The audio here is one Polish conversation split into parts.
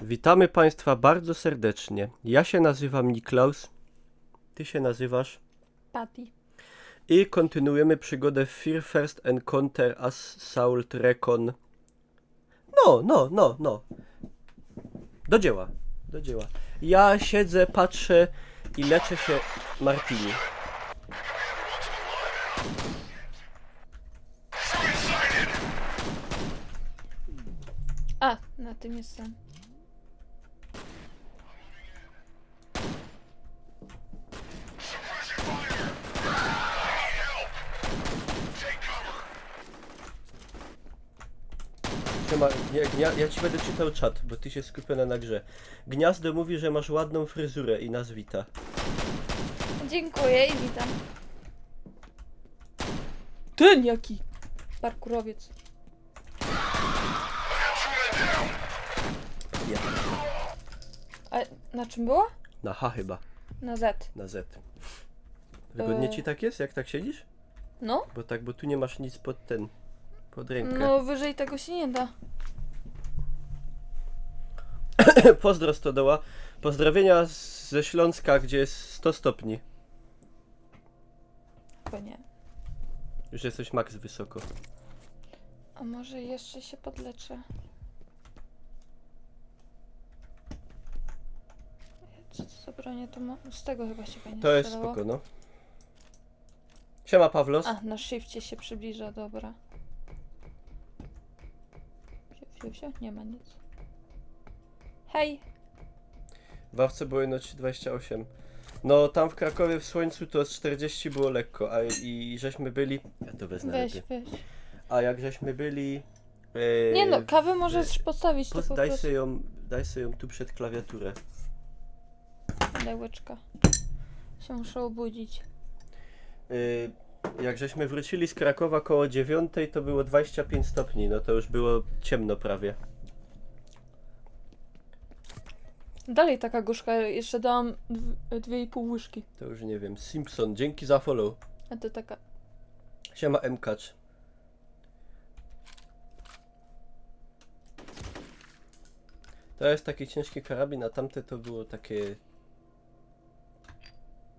Witamy Państwa bardzo serdecznie. Ja się nazywam Niklaus, Ty się nazywasz Patty. i kontynuujemy przygodę w Fear First Encounter Assault Recon. No. Do dzieła. Ja siedzę, patrzę i leczę się Martini. A, na tym jestem. Ja ci będę czytał czat, bo ty się skupiona na grze. Gniazdo mówi, że masz ładną fryzurę i nas wita. Dziękuję i witam. Ten jaki? Parkurowiec. Ja. A na czym było? Na H chyba. Na Z. Na Z. Wygodnie ci tak jest, jak tak siedzisz? No? Bo tu nie masz nic pod rękę. No wyżej tego się nie da. Pozdro Stodoła. Pozdrowienia ze Śląska, gdzie jest 100 stopni. Chyba nie. Już jesteś max wysoko. A może jeszcze się podleczę? Co to za bronie to ma? Z tego chyba się fajnie To jest strzelało. spoko, no. Siema Pawlos. A, na shifcie się przybliża, dobra. Wziął? Nie ma nic. Hej! W Awce było noc 28. No tam w Krakowie w słońcu to z 40 było lekko, i żeśmy byli... Ja to wezmę Weź. lepiej. A jak żeśmy byli... Nie no, kawę możesz postawić tu po Daj prostu. sobie ją tu przed klawiaturę. Daj łyczka. Się muszę obudzić. Jak żeśmy wrócili z Krakowa koło 9, to było 25 stopni, no to już było ciemno prawie. Dalej taka gorzka, jeszcze dałam 2,5 łyżki. To już nie wiem. Simpson, dzięki za follow. A to taka... Siema MKacz. To jest taki ciężki karabin, a tamte to było takie...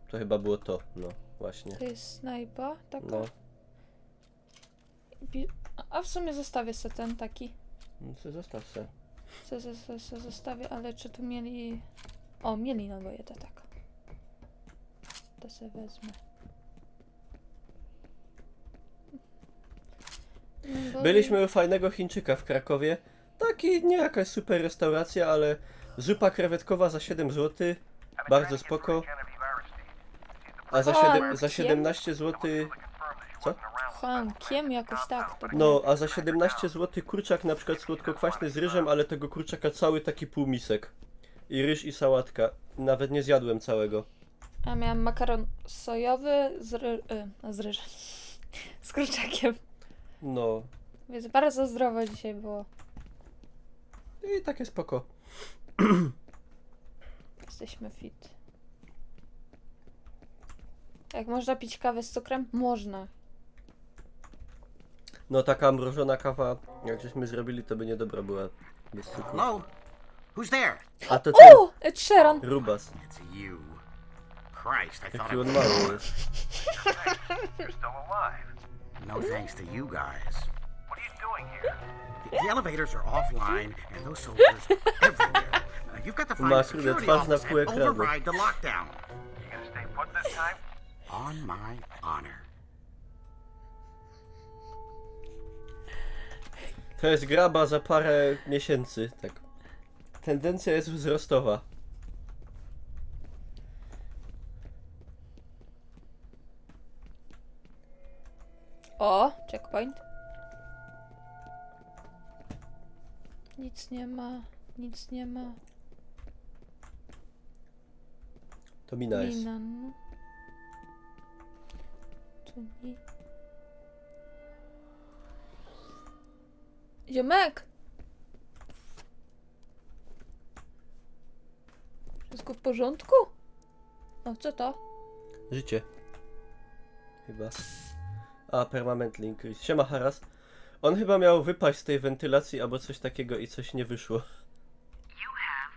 To chyba było to, no właśnie. To jest snajpa, taka. No, A w sumie zostawię sobie ten taki. no to zostaw se. Zostawię, ale czy tu mieli... O, mieli naboje, to tak. To sobie wezmę. Byliśmy u fajnego Chińczyka w Krakowie. Taki, nie jakaś super restauracja, ale zupa krewetkowa za 7 zł. Bardzo spoko. A za 17 zł... Co? Hankiem jakoś tak. To No, a za 17 zł kurczak na przykład słodko-kwaśny z ryżem, ale tego kurczaka cały taki półmisek. I ryż i sałatka. Nawet nie zjadłem całego. A miałam makaron sojowy z ryżem. Z kurczakiem. No. Więc bardzo zdrowo dzisiaj było. I takie spoko. Jesteśmy fit. Jak można pić kawę z cukrem? Można. No taka mrożona kawa, jak żeśmy zrobili, to by niedobra była. Bez cukru. Hello? Who's there? A to ten O! Ed Sheeran! Rubas. It's you. Christ, I thought Jaki I on was... mały jest. You're still alive. No thanks to you guys. What are you doing here? The elevators are offline and those soldiers are everywhere. You've got to find a Masz security twarz na office pół and ekranu. override the lockdown. You gonna stay put this time? On my honor. To jest graba za parę miesięcy, tak. Tendencja jest wzrostowa. O! Checkpoint. Nic nie ma. Nic nie ma. To mina jest. Mina, no. Tu nie... Ziomek! Wszystko w porządku? O, co to? Życie. Chyba. A, permanently increase. Siema Haras. On chyba miał wypaść z tej wentylacji albo coś takiego i coś nie wyszło. You have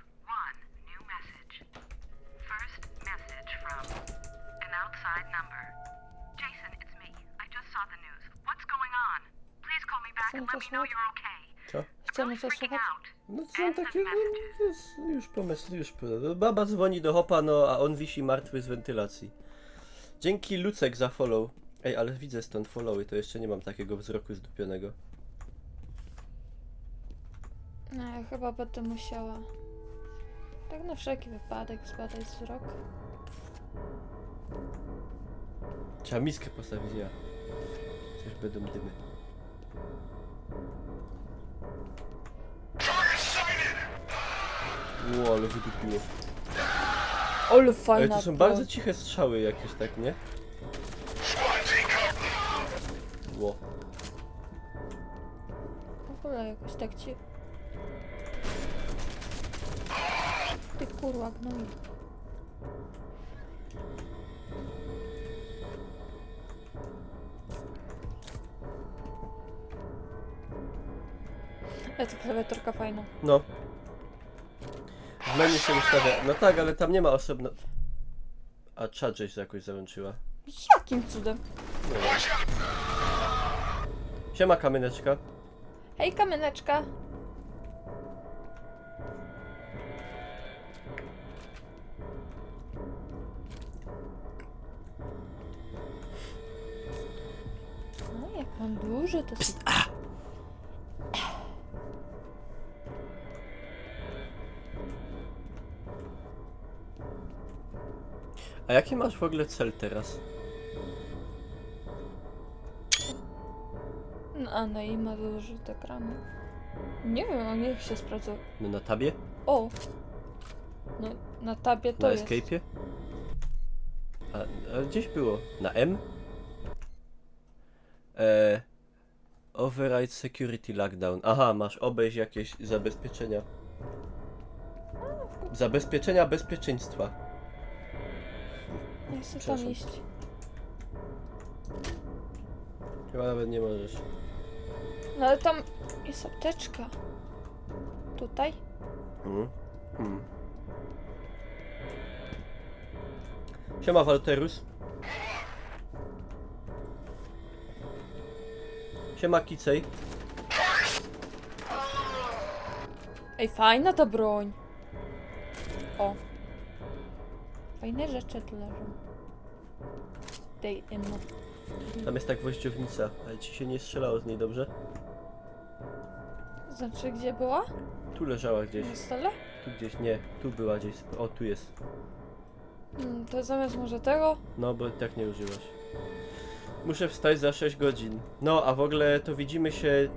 Chcemy to słuchać? Co? Chcemy to słuchać? No to są takie, no, to jest już pomysł, baba dzwoni do Hopa, no a on wisi martwy z wentylacji. Dzięki Lucek za follow. Ej, ale widzę stąd followy, to jeszcze nie mam takiego wzroku zdupionego. No, ja chyba będę musiała. Tak na wszelki wypadek zbadać wzrok. Trzeba miskę postawić, ja. Coś będą dymy. Ło, ale wydupiło. Ale Ale fajna to są broń. bardzo ciche strzały jakieś, tak, nie? Ło. W ogóle jakoś tak ci... Ty kurwa gnój. Ale to klawiaturka fajna. No. W menu się ustawia. No tak, ale tam nie ma osobno... A czat żeś jakoś załączyła. Jakim cudem? No. Siema kamyneczka. Hej kamyneczka. No jak mam duży to... A jaki masz w ogóle cel teraz? No, a na i ma duży ekranu. Nie wiem, a jak się sprawdza. No na tabie? O! No, na tabie to Na jest. escape'ie? A gdzieś było. Na M? Override Security Lockdown. Aha, masz obejść jakieś zabezpieczenia. Zabezpieczenia bezpieczeństwa. Nie chcę tam Przepraszam. iść. Chyba nawet nie możesz. No ale tam jest apteczka. Tutaj? Hmm. Siema Walterus. Siema Kicej. Ej, fajna ta broń. O. Fajne rzeczy tu leżą. Dej inno. Tam jest ta gwoździownica, ale ci się nie strzelało z niej, dobrze? Znaczy, gdzie była? Tu leżała gdzieś. Na stole? Tu gdzieś, nie. Tu była gdzieś. O, tu jest. To zamiast może tego? No, bo tak nie użyłaś. Muszę wstać za 6 godzin. No, a w ogóle to widzimy się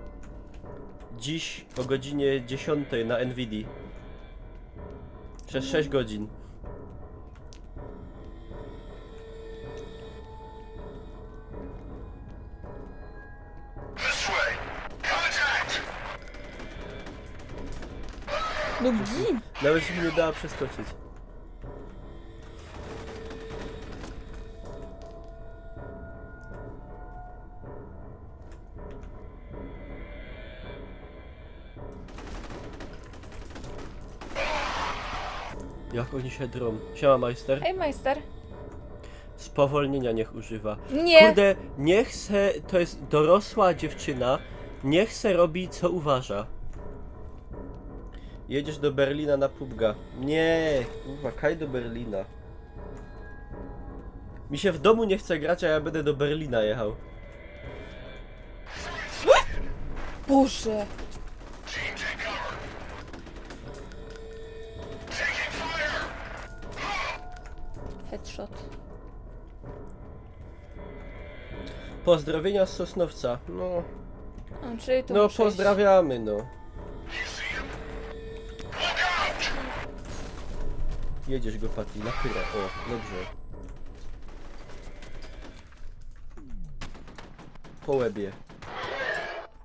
dziś o godzinie 10 na Nvidia. Przez 6 godzin. No gin! Nawet się mi nie dała przeskoczyć. Jak oni się drą. Siema majster. Ej, majster. Spowolnienia niech używa. Nie! Kurde, niech se, to jest dorosła dziewczyna, niech se robi co uważa. Jedziesz do Berlina na PUBG. Nie, kurwa, kaj do Berlina. Mi się w domu nie chce grać, a ja będę do Berlina jechał. Boże! Headshot. Pozdrowienia z Sosnowca. No, Czyli tu no muszę iść. pozdrawiamy, no. Jedziesz go, Pati, na chwilę. O, dobrze. Po łebie.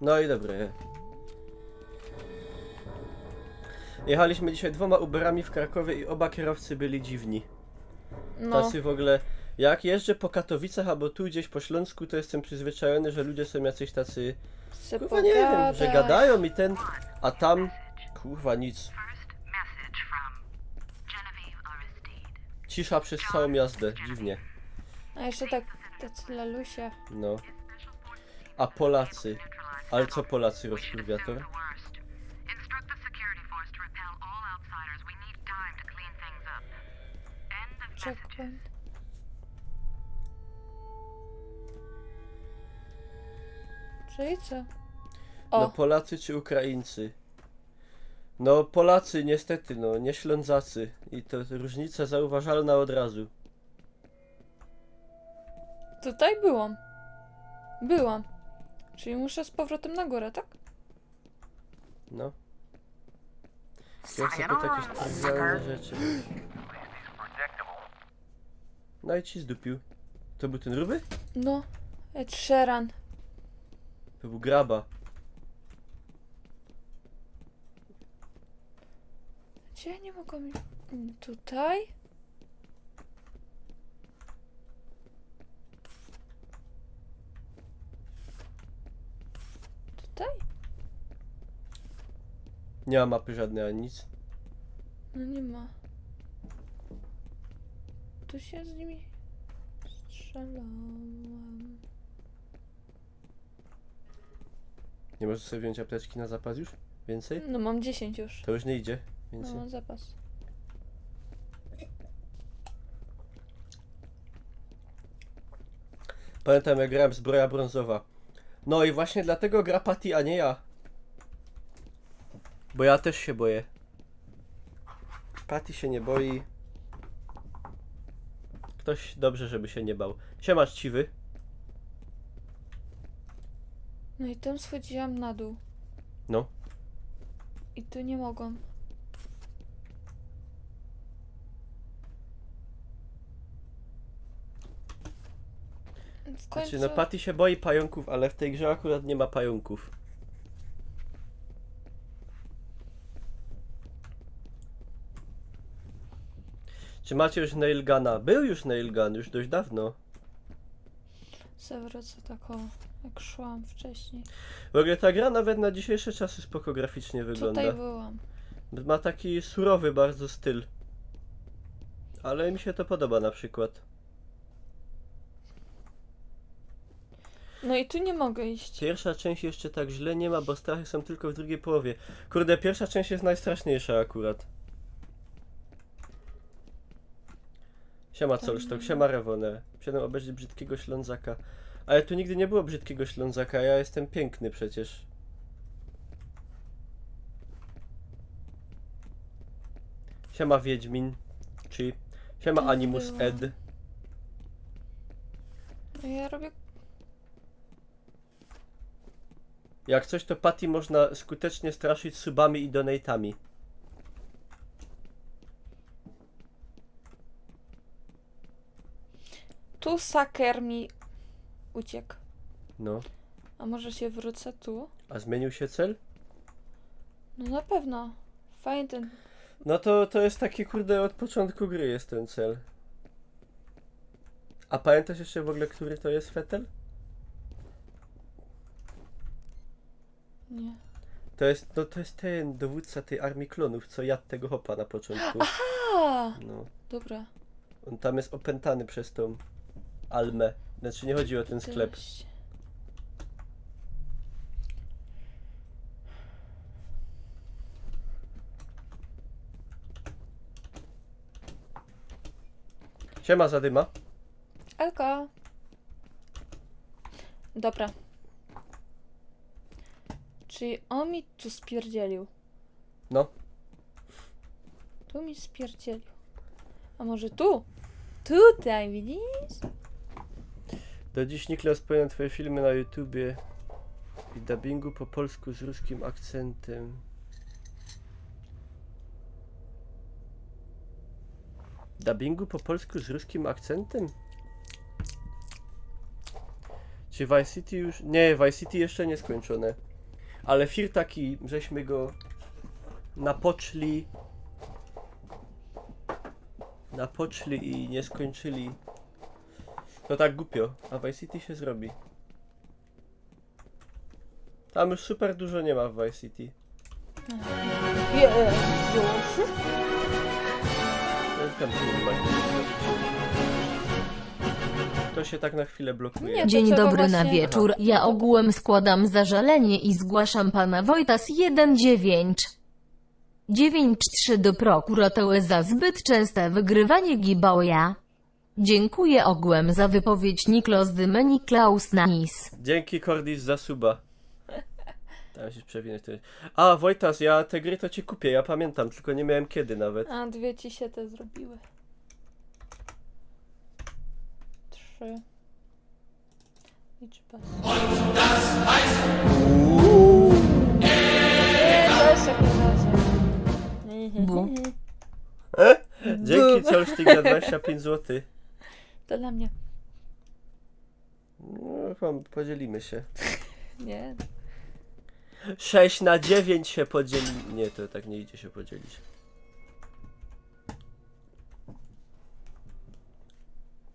No i dobre. Jechaliśmy dzisiaj 2 Uberami w Krakowie i oba kierowcy byli dziwni. No, Tacy w ogóle... Jak jeżdżę po Katowicach albo tu gdzieś po Śląsku, to jestem przyzwyczajony, że ludzie są jacyś tacy... se Kurwa nie wiem, że pogadać. gadają i ten... A tam... Kurwa nic. Cisza przez całą jazdę, dziwnie. A jeszcze tak, tacy lalusie. No. A Polacy. Ale co Polacy, rozkurwiator? Instruct the security force to repel all outsiders. We need time to clean things up. End of message. Checkpoint. Czyli co? O, No Polacy czy Ukraińcy? No Polacy niestety, no nie Ślązacy. I to różnica zauważalna od razu. tutaj byłam. Byłam. Czyli muszę z powrotem na górę, tak? No. Ja sobie takie specjalne rzeczy. Predictable. No i ci zdupił. To był ten ruby? No. Ed Sheeran. To był graba. Gdzie nie mogłam... Tutaj? Tutaj? Nie ma mapy żadnej ani nic. No nie ma. Tu się z nimi strzelałam. Nie możesz sobie wziąć apteczki na zapas już? Więcej? No mam 10 już. To już nie idzie. No Więcej. mam zapas. Pamiętam jak grałem zbroja brązowa. No i właśnie dlatego gra Patty, a nie ja. Bo ja też się boję. Patty się nie boi. Ktoś dobrze, żeby się nie bał. Siema chciwy. No i tam schodziłam na dół. No. I tu nie mogłam. W końcu... Znaczy, no Patty się boi pająków, ale w tej grze akurat nie ma pająków. Czy macie już Nailguna? Był już Nailgun, już dość dawno. Zawrócę tak o, jak szłam wcześniej. W ogóle ta gra nawet na dzisiejsze czasy spoko graficznie wygląda. Tutaj byłam. Ma taki surowy bardzo styl. Ale mi się to podoba na przykład. No i tu nie mogę iść. Pierwsza część jeszcze tak źle nie ma, bo strachy są tylko w drugiej połowie. Kurde, pierwsza część jest najstraszniejsza akurat. Siema Colsztok, siema Rewoner. Przyjdę obejrzeć brzydkiego Ślązaka. Ale tu nigdy nie było brzydkiego Ślązaka, ja jestem piękny przecież. Siema Wiedźmin. Czy siema Tu Animus byłam. Ed. No ja robię... Jak coś to Patty można skutecznie straszyć subami i donatami. Tu saker mi uciekł. No. A może się wrócę tu? A zmienił się cel? No na pewno. Fajny ten... No to jest taki kurde od początku gry jest ten cel. A pamiętasz jeszcze w ogóle, który to jest fetel? Nie. To jest ten dowódca tej armii klonów, co jadł tego hopa na początku. A, No. dobra. On tam jest opętany przez tą Almę. Znaczy nie chodzi o ten sklep. Cześć. Siema Zadyma. Elko. Dobra. Czyli on mi tu spierdzielił. No. Tu mi spierdzielił. A może tu? Tutaj, widzisz? Do dziś Niklas powiem twoje filmy na YouTubie i dubbingu po polsku z ruskim akcentem. Dubbingu po polsku z ruskim akcentem? Czy Vice City już... Nie, Vice City jeszcze nie skończone. Ale Fear taki, żeśmy go napoczli i nie skończyli. To tak głupio, a Vice City się zrobi. Tam już super dużo nie ma w Vice City. Tam się nie ma nic zrobić. To się tak na chwilę blokuje. Nie, to Dzień trzeba dobry na właśnie- wieczór. Ja ogółem składam zażalenie i zgłaszam pana Wojtas 19993 do prokuratury za zbyt częste wygrywanie Giboja. Dziękuję ogółem za wypowiedź Niklas Dymeni Klaus Nanis. Dzięki Cordis za suba. Tam się przewinąć. A, Wojtas, ja te gry to ci kupię, ja pamiętam, tylko nie miałem kiedy nawet. A, 2 ci się te zrobiły. 3. Liczba. Nie, też jak na razie. Bu. Dzięki Colstick za 25 zł. To dla mnie. No, podzielimy się. Nie. 6/9 się podzieli. Nie, to tak nie idzie się podzielić.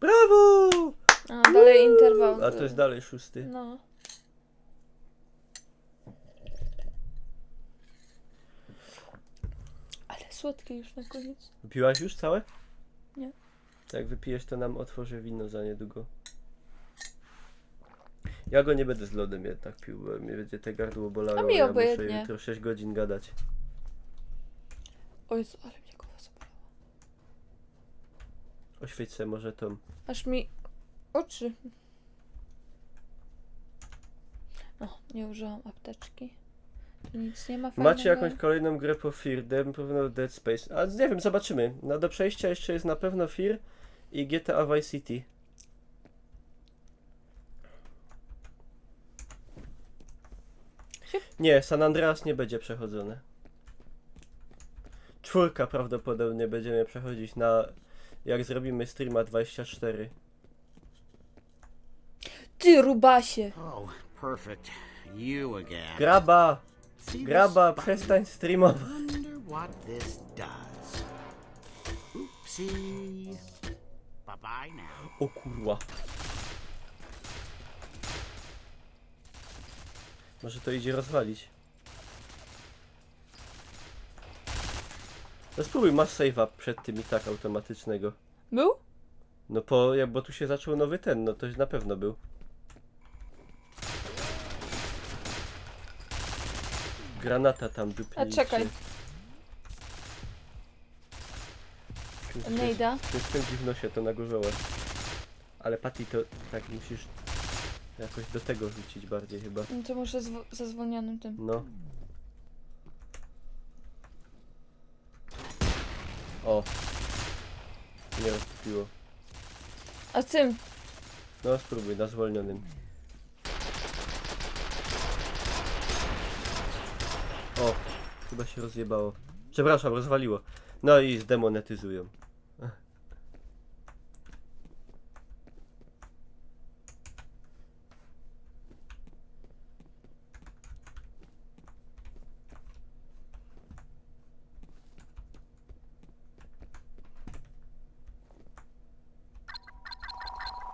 Brawo! A, dalej interwał. A to jest dalej 6. No. Ale słodkie już na koniec. Wypiłaś już całe? Nie. Jak wypijesz, to nam otworzę wino za niedługo. Ja go nie będę z lodem jednak pił, bo mnie będzie te gardło bolało. A mi ja muszę obojętnie. jutro 6 godzin gadać. O Jezu, ale mnie głowa zabolała. Oświeć se może tą. Aż mi oczy. No, nie użyłam apteczki. Tu nic nie ma fajnego. Macie jakąś kolejną grę po Fear? Na pewno Dead Space. A nie wiem, zobaczymy. No do przejścia jeszcze jest na pewno Fear i GTA Vice City. Nie, San Andreas nie będzie przechodzone. 4 prawdopodobnie będziemy przechodzić na... Jak zrobimy streama 24. Ty, rubasie! Oh, perfect. You again. Graba! See this Graba, button? przestań streamować. Wonder what this does. Oopsie. Bye bye now. O kurwa. Może to idzie rozwalić. No spróbuj, masz save'a przed tym i tak automatycznego. Był? No bo tu się zaczął nowy ten, no to na pewno był. Granata tam dupnie. A czekaj. Nejda. To spędzi w nosie, to na górze. Ale Patty to tak musisz jakoś do tego rzucić bardziej chyba. No to muszę ze zwolnionym tym. No. O. Nie roztopiło. A tym? No spróbuj, na zwolnionym. O, chyba się rozjebało. Przepraszam, rozwaliło. No i zdemonetyzują.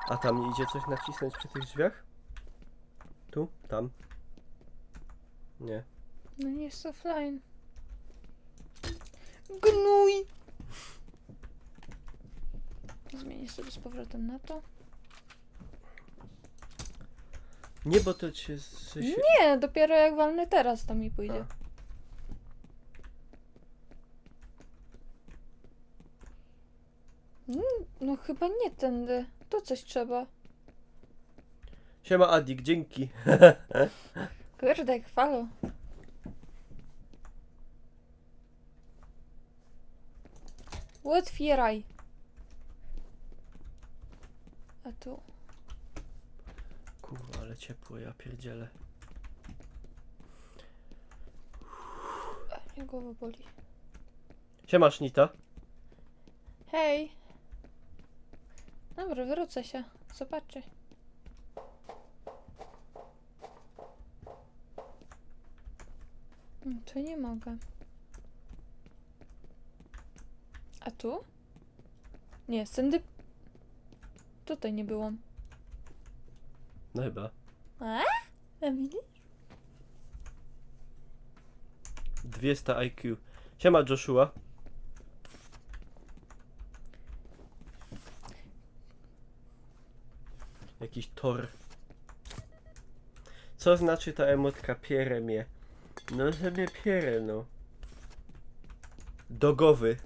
A tam nie idzie coś nacisnąć przy tych drzwiach? Tu? Tam? Nie. No nie jest offline. Gnój! Zmienię sobie z powrotem na to. Nie, bo to cię... Nie, dopiero jak walnę teraz to mi pójdzie. A. No chyba nie tędy. To coś trzeba. Siema Adik, dzięki. Kurde, jak chwalą. Otwieraj. A tu. Kurwa, ale ciepło, ja pierdzielę. Mnie głowa boli. Siema Sznita. Hej. Dobra, wrócę się. Zobaczę. To nie mogę. A tu? Nie, stędy... Tutaj nie byłam. No chyba. A widzisz? 200 IQ. Siema Joshua. Jakiś tor. Co znaczy ta emotka pierę mnie? No, że mnie pierę, no. Dogowy.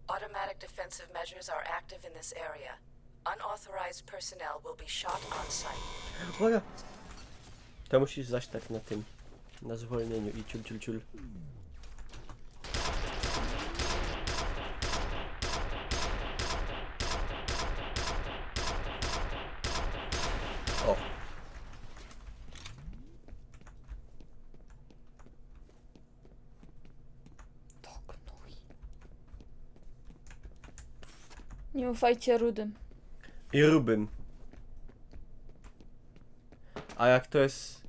Automatic defensive measures are active in this area. Unauthorized personnel will be shot on site. Oja! To musisz zaś tak na tym. Na zwolnieniu i ciul, ciul, ciul. O! To gnój. Nie ufajcie rudym. I rubym. A jak to jest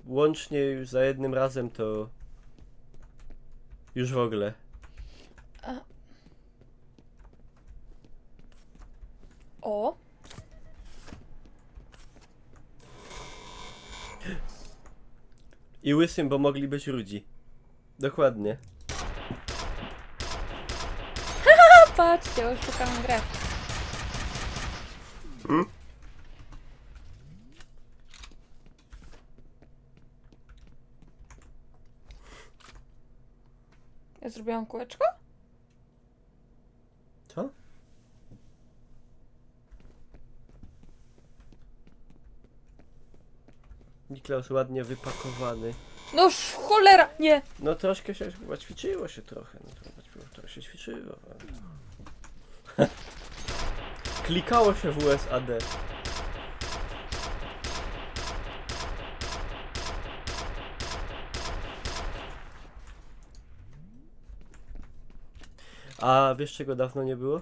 łącznie już za jednym razem, to już w ogóle. O! I łysym, bo mogli być ludzi. Dokładnie. Patrzcie, oszukałam grę. Ja zrobiłam kółeczko? Co? Niklaus ładnie wypakowany. Noż cholera! Nie! No troszkę się, chyba ćwiczyło się trochę. No trochę się ćwiczyło. Klikało się w USAD. A wiesz czego dawno nie było?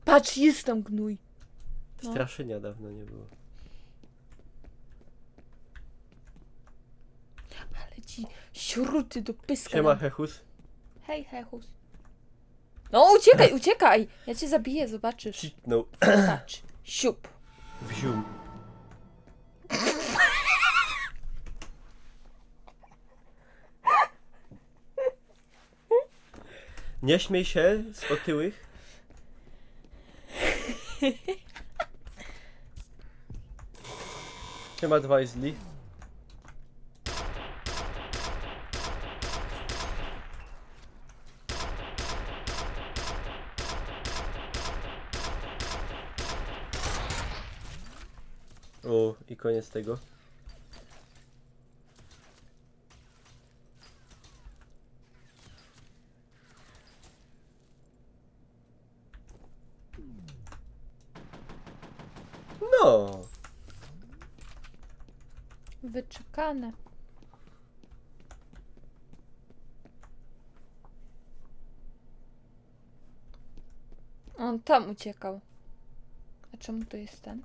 Patrz, jest tam gnój. No. Straszenia dawno nie było. Ale ci śruty do pyska. Siema dam. Hechus. Hej, hechus. No uciekaj, uciekaj! Ja cię zabiję, zobaczysz. Citnął. Patrz. Siup. Wzium. Nie śmiej się z otyłych. Siema Dwisley. O, i koniec tego. No. Wyczekane. On tam uciekał. A czemu to jest ten?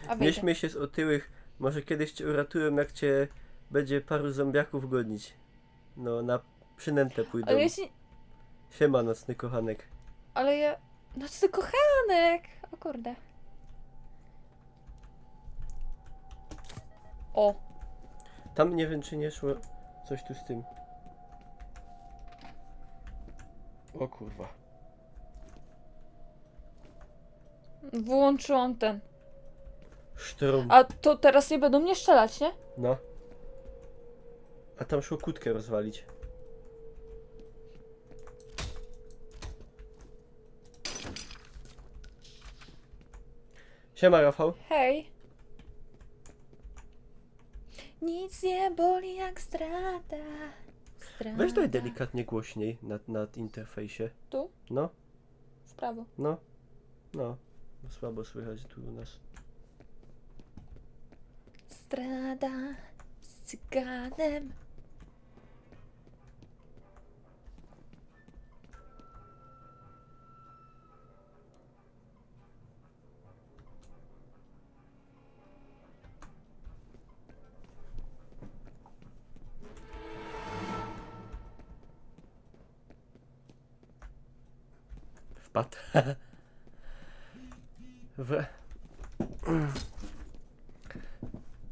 A Nie wejdę. śmiej się z otyłych. Może kiedyś cię uratują, jak cię będzie paru zombiaków gonić. No, na przynętę pójdą. Ale jeśli... Siema, nocny kochanek. Ale ja... Nocny kochanek! O kurde. O! Tam nie wiem, czy nie szło coś tu z tym. O kurwa. Wyłączyłam ten. Sztrum. A to teraz nie będą mnie strzelać, nie? No. A tam szło kłódkę rozwalić. Siema Rafał. Hej. Nic nie boli jak strata. Weź daj delikatnie głośniej na interfejsie. Tu? No, W prawo. no, no. Bo słabo słychać tu u nas. Strada z cyganem. Wpadł.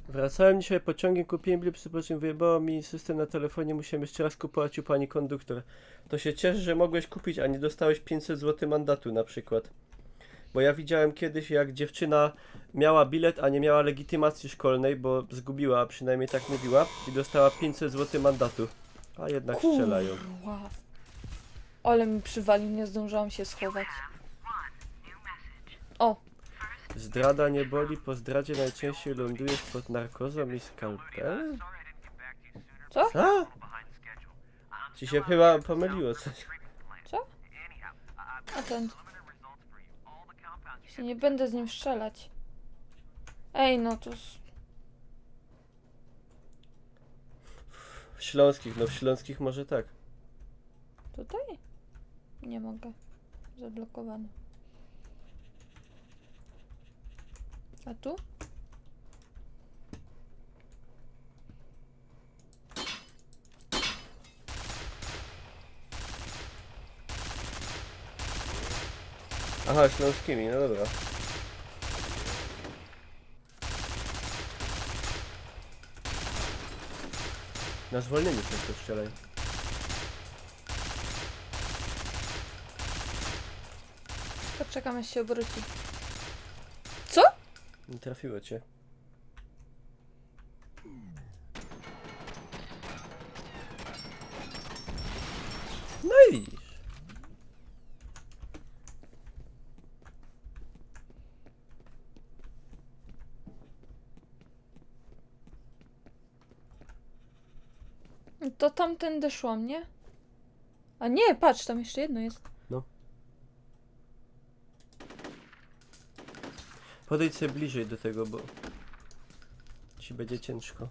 Wracałem dzisiaj pociągiem, kupiłem bilet, przy czym wyjebało mi system na telefonie, musiałem jeszcze raz kupować u pani konduktor. To się cieszę, że mogłeś kupić, a nie dostałeś 500 zł mandatu na przykład. Bo ja widziałem kiedyś, jak dziewczyna miała bilet, a nie miała legitymacji szkolnej, bo zgubiła, a przynajmniej tak mówiła, i dostała 500 zł mandatu. A jednak strzelają. Kurwa. Ale mi przywalił, nie zdążyłam się schować. O, Zdrada nie boli, po zdradzie najczęściej lądujesz pod narkozą i skalpelem? co? Co? Ci się chyba pomyliło coś. Co? A ten... Się nie będę z nim strzelać. Ej, no to... W śląskich, no w śląskich może tak. Tutaj? Nie mogę. Zablokowane. A tu? Aha, śląskimi, no dobra. Na zwolnieniu się strzelaj. Poczekam, aż się obróci. Co? Nie trafiło cię. No i widzisz. To tamtędy szłam, nie? A nie, patrz, tam jeszcze jedno jest. Podejdź sobie bliżej do tego, bo ci będzie ciężko.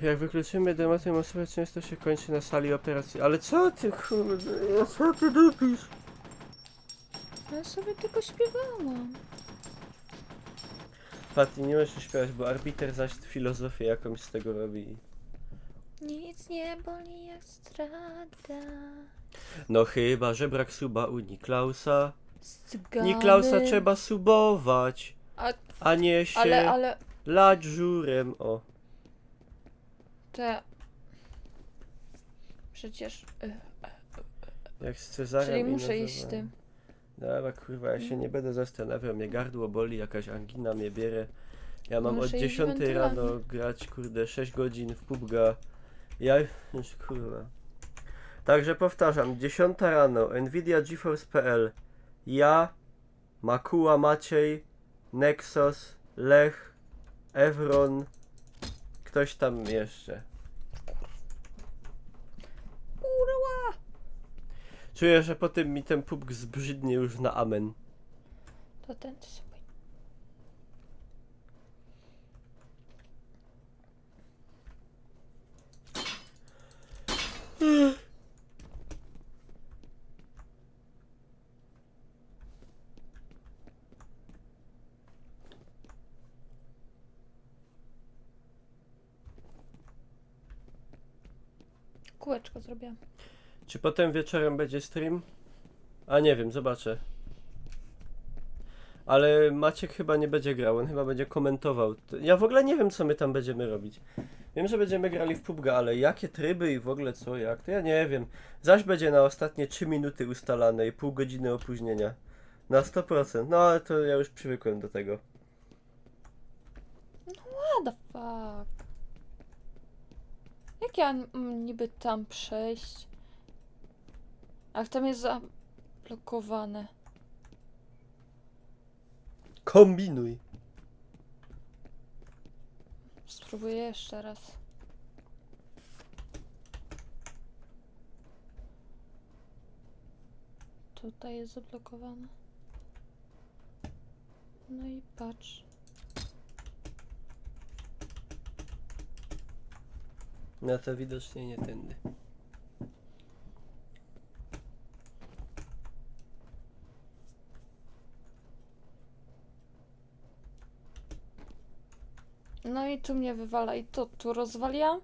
Jak wykluczymy tematem osobę, często się kończy na sali operacji. Ale co ty, kurde, co ty dupisz? Ja sobie tylko śpiewałam. Patty, nie możesz śpiewać, bo arbiter zaś filozofię jakąś z tego robi. Nic nie boli jak strata. No chyba, że brak suba u Niklausa. Cygany. Niklausa trzeba subować, a nie się Ale... lać żurem. O, Te... Przecież... jak z Cezarem Czyli i muszę iść z Nazarem. tym. Dobra, kurwa, ja się nie będę zastanawiał, mnie gardło boli, jakaś angina mnie bierze. Ja mam Muszę od iść 10 wentylami. rano grać, kurde, 6 godzin w PUBG'a. Ja już, kurwa. Także powtarzam, 10 rano, Nvidia GeForce.pl. Ja, Makuła Maciej, Nexus, Lech, Evron, ktoś tam jeszcze. Kurwa! Czuję, że potem mi ten PUBG zbrzydnie już na amen. To ten sobie. Kółeczko zrobiłam. Czy potem wieczorem będzie stream? A nie wiem, zobaczę. Ale Maciek chyba nie będzie grał, on chyba będzie komentował. Ja w ogóle nie wiem, co my tam będziemy robić. Wiem, że będziemy grali w PUBG, ale jakie tryby i w ogóle co, jak, to ja nie wiem. Zaś będzie na ostatnie 3 minuty ustalane i pół godziny opóźnienia. Na 100%. No ale to ja już przywykłem do tego. What the fuck? Jak ja niby tam przejść? Ach, tam jest zablokowane. Kombinuj. Spróbuję jeszcze raz. Tutaj jest zablokowane. No i patrz. No to widocznie nie tędy. No i tu mnie wywala i to tu rozwaliłam.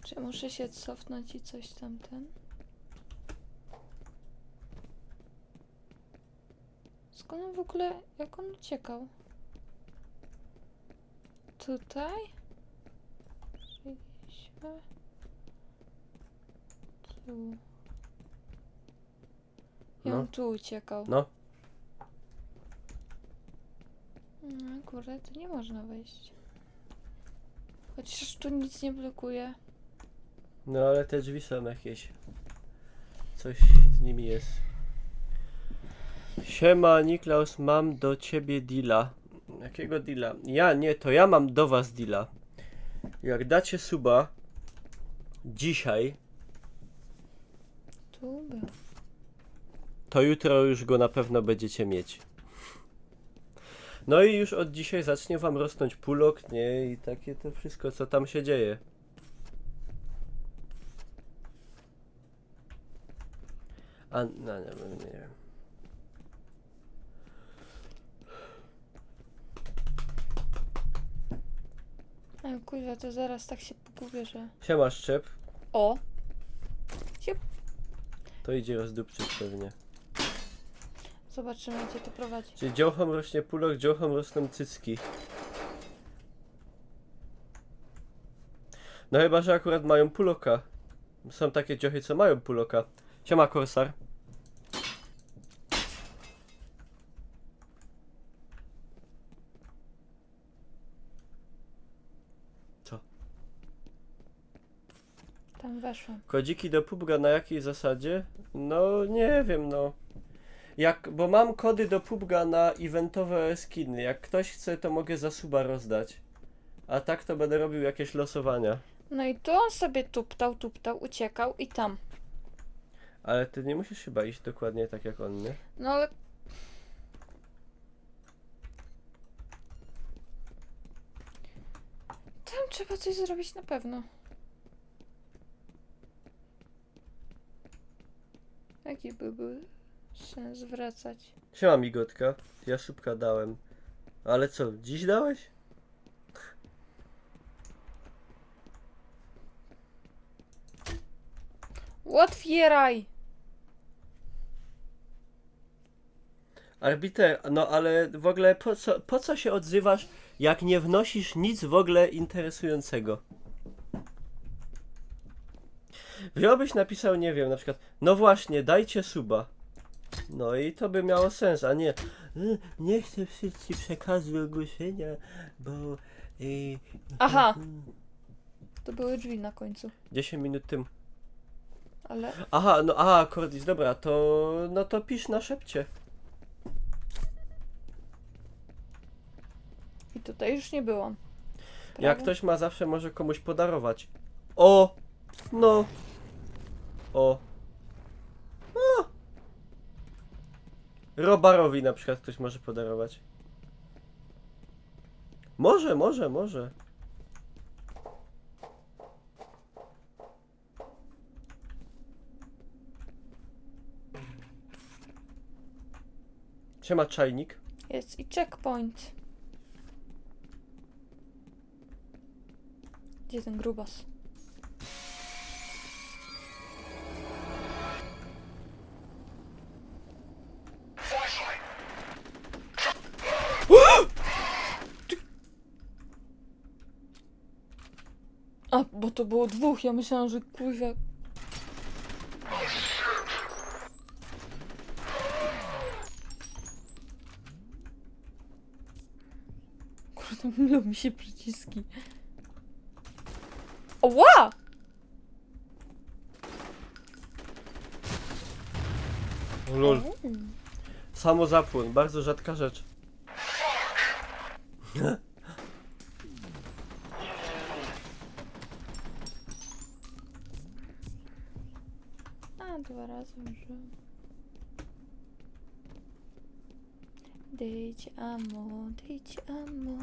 Czy muszę się cofnąć i coś tamten? Skąd on w ogóle... Jak on uciekał? Tutaj? Przejdziemy. Tu. I No. on tu uciekał. No. No kurde, to nie można wejść. Chociaż tu nic nie blokuje. No ale te drzwi są jakieś. Coś z nimi jest. Siema Niklaus, mam do ciebie deala. Jakiego deala? To ja mam do was deala. Jak dacie suba dzisiaj, Tu był. to jutro już go na pewno będziecie mieć. No i już od dzisiaj zacznie wam rosnąć pulok, nie? I takie to wszystko, co tam się dzieje. A, no nie wiem. Ale kurwa, to zaraz tak się pogubię, że... Siema Szczep, O! Siup. to idzie rozdupczyć pewnie. Zobaczymy, gdzie to prowadzi. Czyli dziołchom rośnie pulok, dziołchom rosną cycki. No chyba, że akurat mają puloka. Są takie dziochy, co mają puloka. Siema Korsar. Co? Tam weszłam. Kodziki do PUBG'a na jakiej zasadzie? No nie wiem, no. Bo mam kody do PUBG'a na eventowe skiny. Jak ktoś chce, to mogę za suba rozdać. A tak to będę robił jakieś losowania. No i tu on sobie tuptał, uciekał i tam. Ale ty nie musisz chyba iść dokładnie tak jak on, nie? No ale... Tam trzeba coś zrobić na pewno. Jaki by był sens wracać? Siema migotka. Ja szybka dałem. Ale co, dziś dałeś? Otwieraj! Arbiter, no ale w ogóle po co się odzywasz, jak nie wnosisz nic w ogóle interesującego? Wziąłbyś napisał, nie wiem, na przykład, no właśnie, dajcie suba. No i to by miało sens, a nie nie chcę ci przekazu ogłoszenia, bo... Aha! To były drzwi na końcu. 10 minut tym. Ale... Aha, Cordis, dobra, no to pisz na szepcie. I tutaj już nie byłam. Jak Prawo? ktoś ma, zawsze może komuś podarować. O! No! O! O! Robarowi na przykład ktoś może podarować. Może. Siema czajnik. Jest i checkpoint. Gdzie ten grubas? A, bo to było dwóch, ja myślałam, że kurwa... Kurde, mylą mi się przyciski. Oła! O lol. Samozapłon, bardzo rzadka rzecz. A, 2 razy użyłam. Dejcie ammo, dejcie ammo.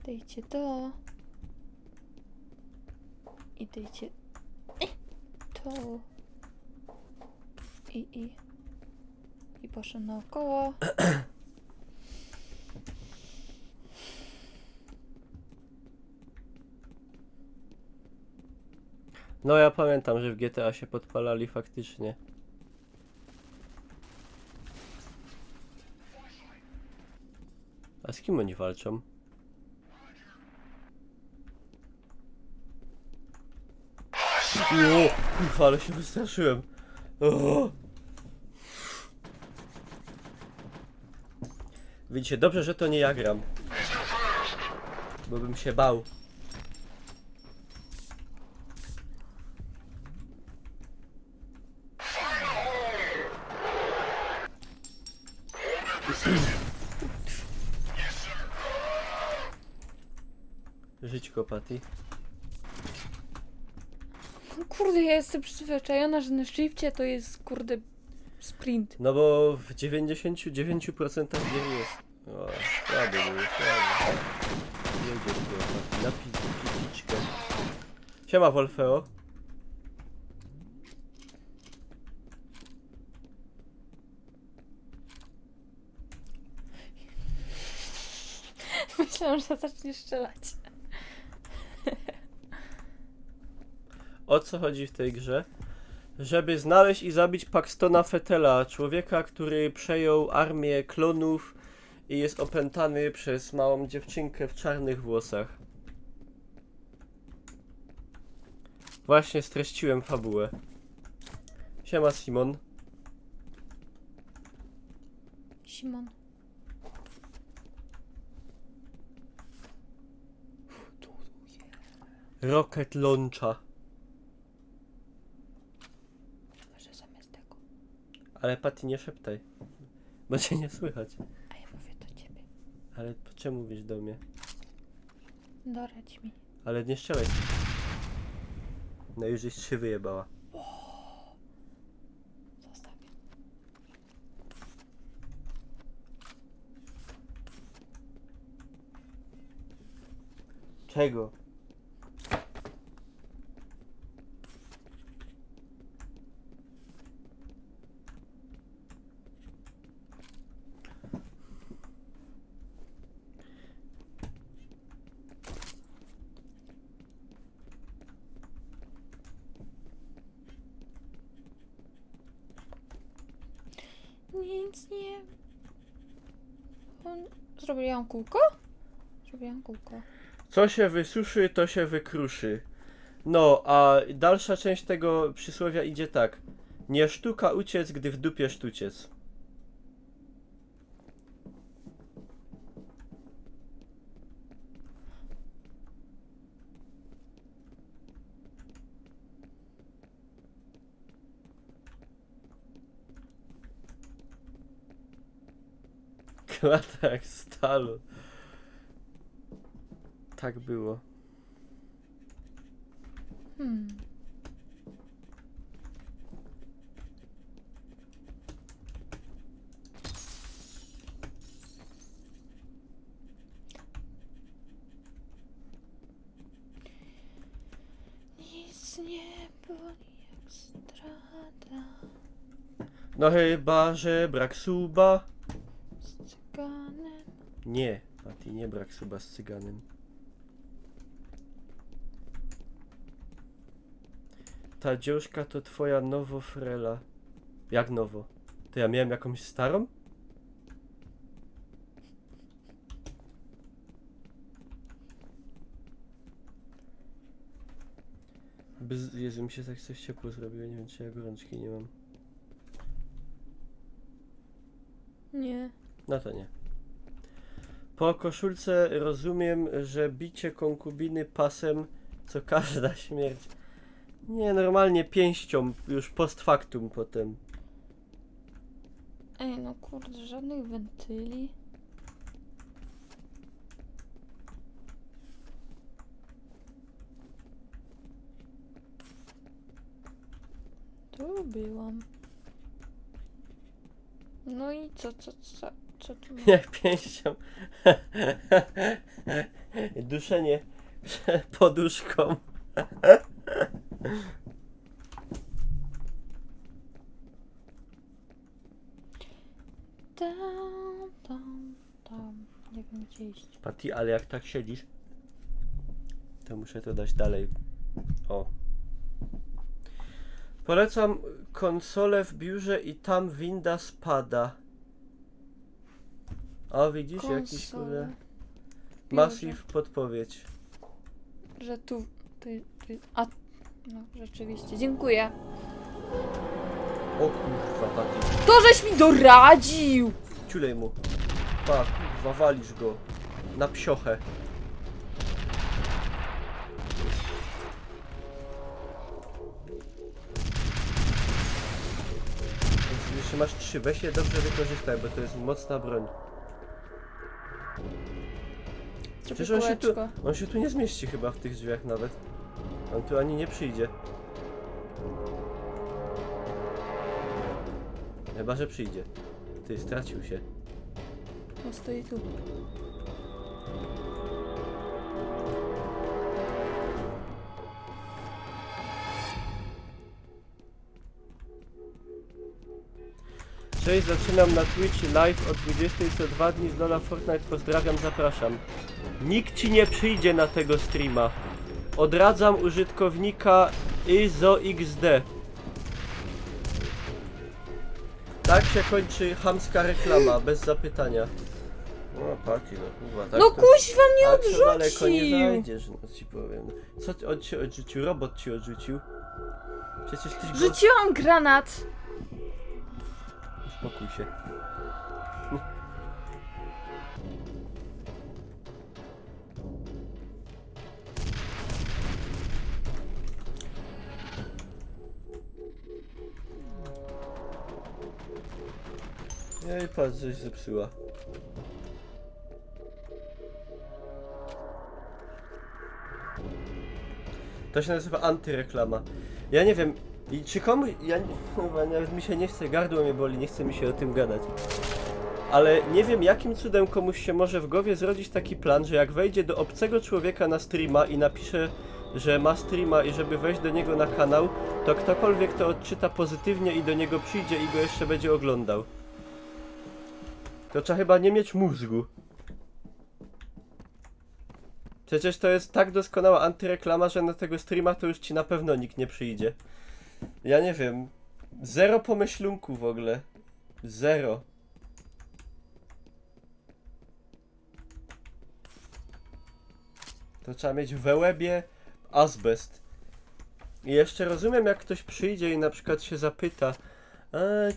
Dejcie to. I dejcie to. I poszedł naokoło. No ja pamiętam, że w GTA się podpalali faktycznie. A z kim oni walczą? O, kurwa, ale się wystraszyłem. O. Widzicie, dobrze, że to nie ja gram. Bo bym się bał. Żyć go, Patty. Kurde, ja jestem przyzwyczajona, że na shifcie to jest, kurde, sprint. No bo w 99% gier jest. O, słaby był, słaby. Jedziesz go, Patty, na pizziczkę. Siema, Wolfeo. Myślałam, że zaczniesz strzelać. O co chodzi w tej grze? Żeby znaleźć i zabić Paxtona Fetela, człowieka, który przejął armię klonów i jest opętany przez małą dziewczynkę w czarnych włosach. Właśnie streściłem fabułę. Siema, Simon. Simon. Rocket Launcha. Może zamiast tego. Ale Patty, nie szeptaj. Bo cię nie słychać. A ja mówię do ciebie. Ale czemu mówisz do mnie? Doradź mi. Ale nie strzelaj. No już żeś 3 wyjebała. Zostawię. Czego? Nic nie... Zrobiłam kółko? Zrobiłam kółko. Co się wysuszy, to się wykruszy. No, a dalsza część tego przysłowia idzie tak. Nie sztuka uciec, gdy w dupie sztuciec. Klata jak stalu. Tak było. Nic nie boli jak strata No chyba, że brak suba. z cyganem. Nie, Patty, nie brak suba z cyganem. Ta dziążka to twoja nowofrela. Jak nowo? To ja miałem jakąś starą? Jezu, mi się tak coś ciepło zrobiło, nie wiem czy ja gorączki nie mam. Nie. No to nie. Po koszulce rozumiem, że bicie konkubiny pasem, co każda śmierć. Nie, normalnie pięścią, już post factum potem. Ej, no kurde, żadnych wentyli. Tu byłam. No i co tu mam? Jak pięścią. Duszenie poduszką. Tam. Nie wiem gdzie iść. Patty, ale jak tak siedzisz, to muszę to dać dalej. O. Polecam konsolę w biurze i tam winda spada. A widzisz, jakiś Konsolę kurde... w Massive podpowiedź. Że tu... A... No, rzeczywiście. Dziękuję. O kurwa, Patty. To żeś mi doradził! Ciulej mu. Pa, kurwa, walisz go. Na psiochę. Jeszcze masz 3, weź je dobrze wykorzystaj, bo to jest mocna broń. Przecież on się tu nie zmieści chyba w tych drzwiach nawet. On tu ani nie przyjdzie. Chyba, że przyjdzie. Ty, stracił się. No stoi tu. Cześć, zaczynam na Twitch live o 20 co 2 dni z Lola Fortnite. Pozdrawiam, zapraszam. Nikt ci nie przyjdzie na tego streama. Odradzam użytkownika IzoXD. Tak się kończy chamska reklama, bez zapytania. No Patty, no kurwa, tak No to... kuźwa mnie Tak to daleko nie odrzucił! zajdziesz, no ci powiem. Co on cię odrzucił? Robot ci odrzucił. Przecież tyś go... Rzuciłam granat! Uspokój się. Ej, patrz, coś zepsuła. To się nazywa antyreklama. Ja nie wiem, i czy komuś... Ja chyba nawet mi się nie chce, gardło mnie boli, nie chce mi się o tym gadać. Ale nie wiem, jakim cudem komuś się może w głowie zrodzić taki plan, że jak wejdzie do obcego człowieka na streama i napisze, że ma streama i żeby wejść do niego na kanał, to ktokolwiek to odczyta pozytywnie i do niego przyjdzie i go jeszcze będzie oglądał. To trzeba chyba nie mieć mózgu. Przecież to jest tak doskonała antyreklama, że na tego streama to już ci na pewno nikt nie przyjdzie. Ja nie wiem. Zero pomyślunku w ogóle. Zero. To trzeba mieć we łebie azbest. I jeszcze rozumiem, jak ktoś przyjdzie i na przykład się zapyta,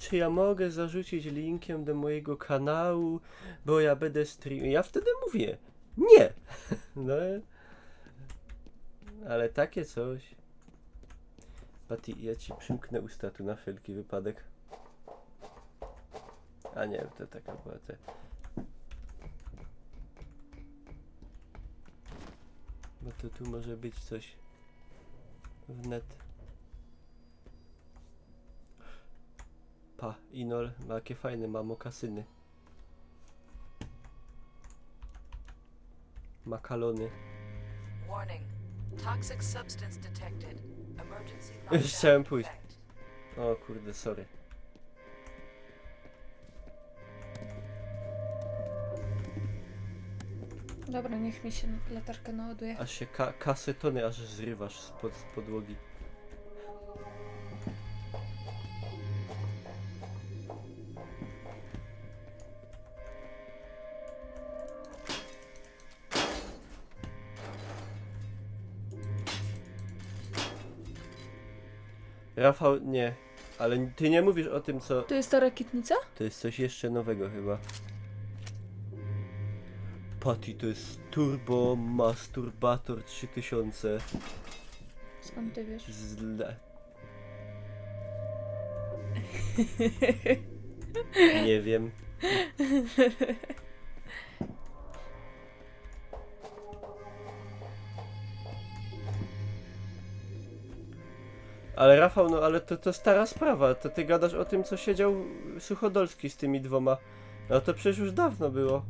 czy ja mogę zarzucić linkiem do mojego kanału, bo ja będę stream... Ja wtedy mówię, nie. No, ale takie coś. Patty, ja ci przymknę usta tu na wszelki wypadek. A nie, to taka była te... Bo to tu może być coś wnet. Pa, Inol ma jakie fajne, ma mokasyny. Makalony. Warning. Toxic substance detected. Emergency Już lockdown chciałem pójść. effect. O kurde, sorry. Dobra, niech mi się latarka naładuje. Aż się kasetony aż zrywasz z podłogi. Rafał, nie. Ale ty nie mówisz o tym, co... To jest ta rakietnica? To jest coś jeszcze nowego chyba. Patty, to jest Turbo Masturbator 3000. Skąd ty wiesz? Zle. Nie wiem. Ale Rafał, no ale to stara sprawa. To ty gadasz o tym, co siedział Suchodolski z tymi dwoma. No to przecież już dawno było.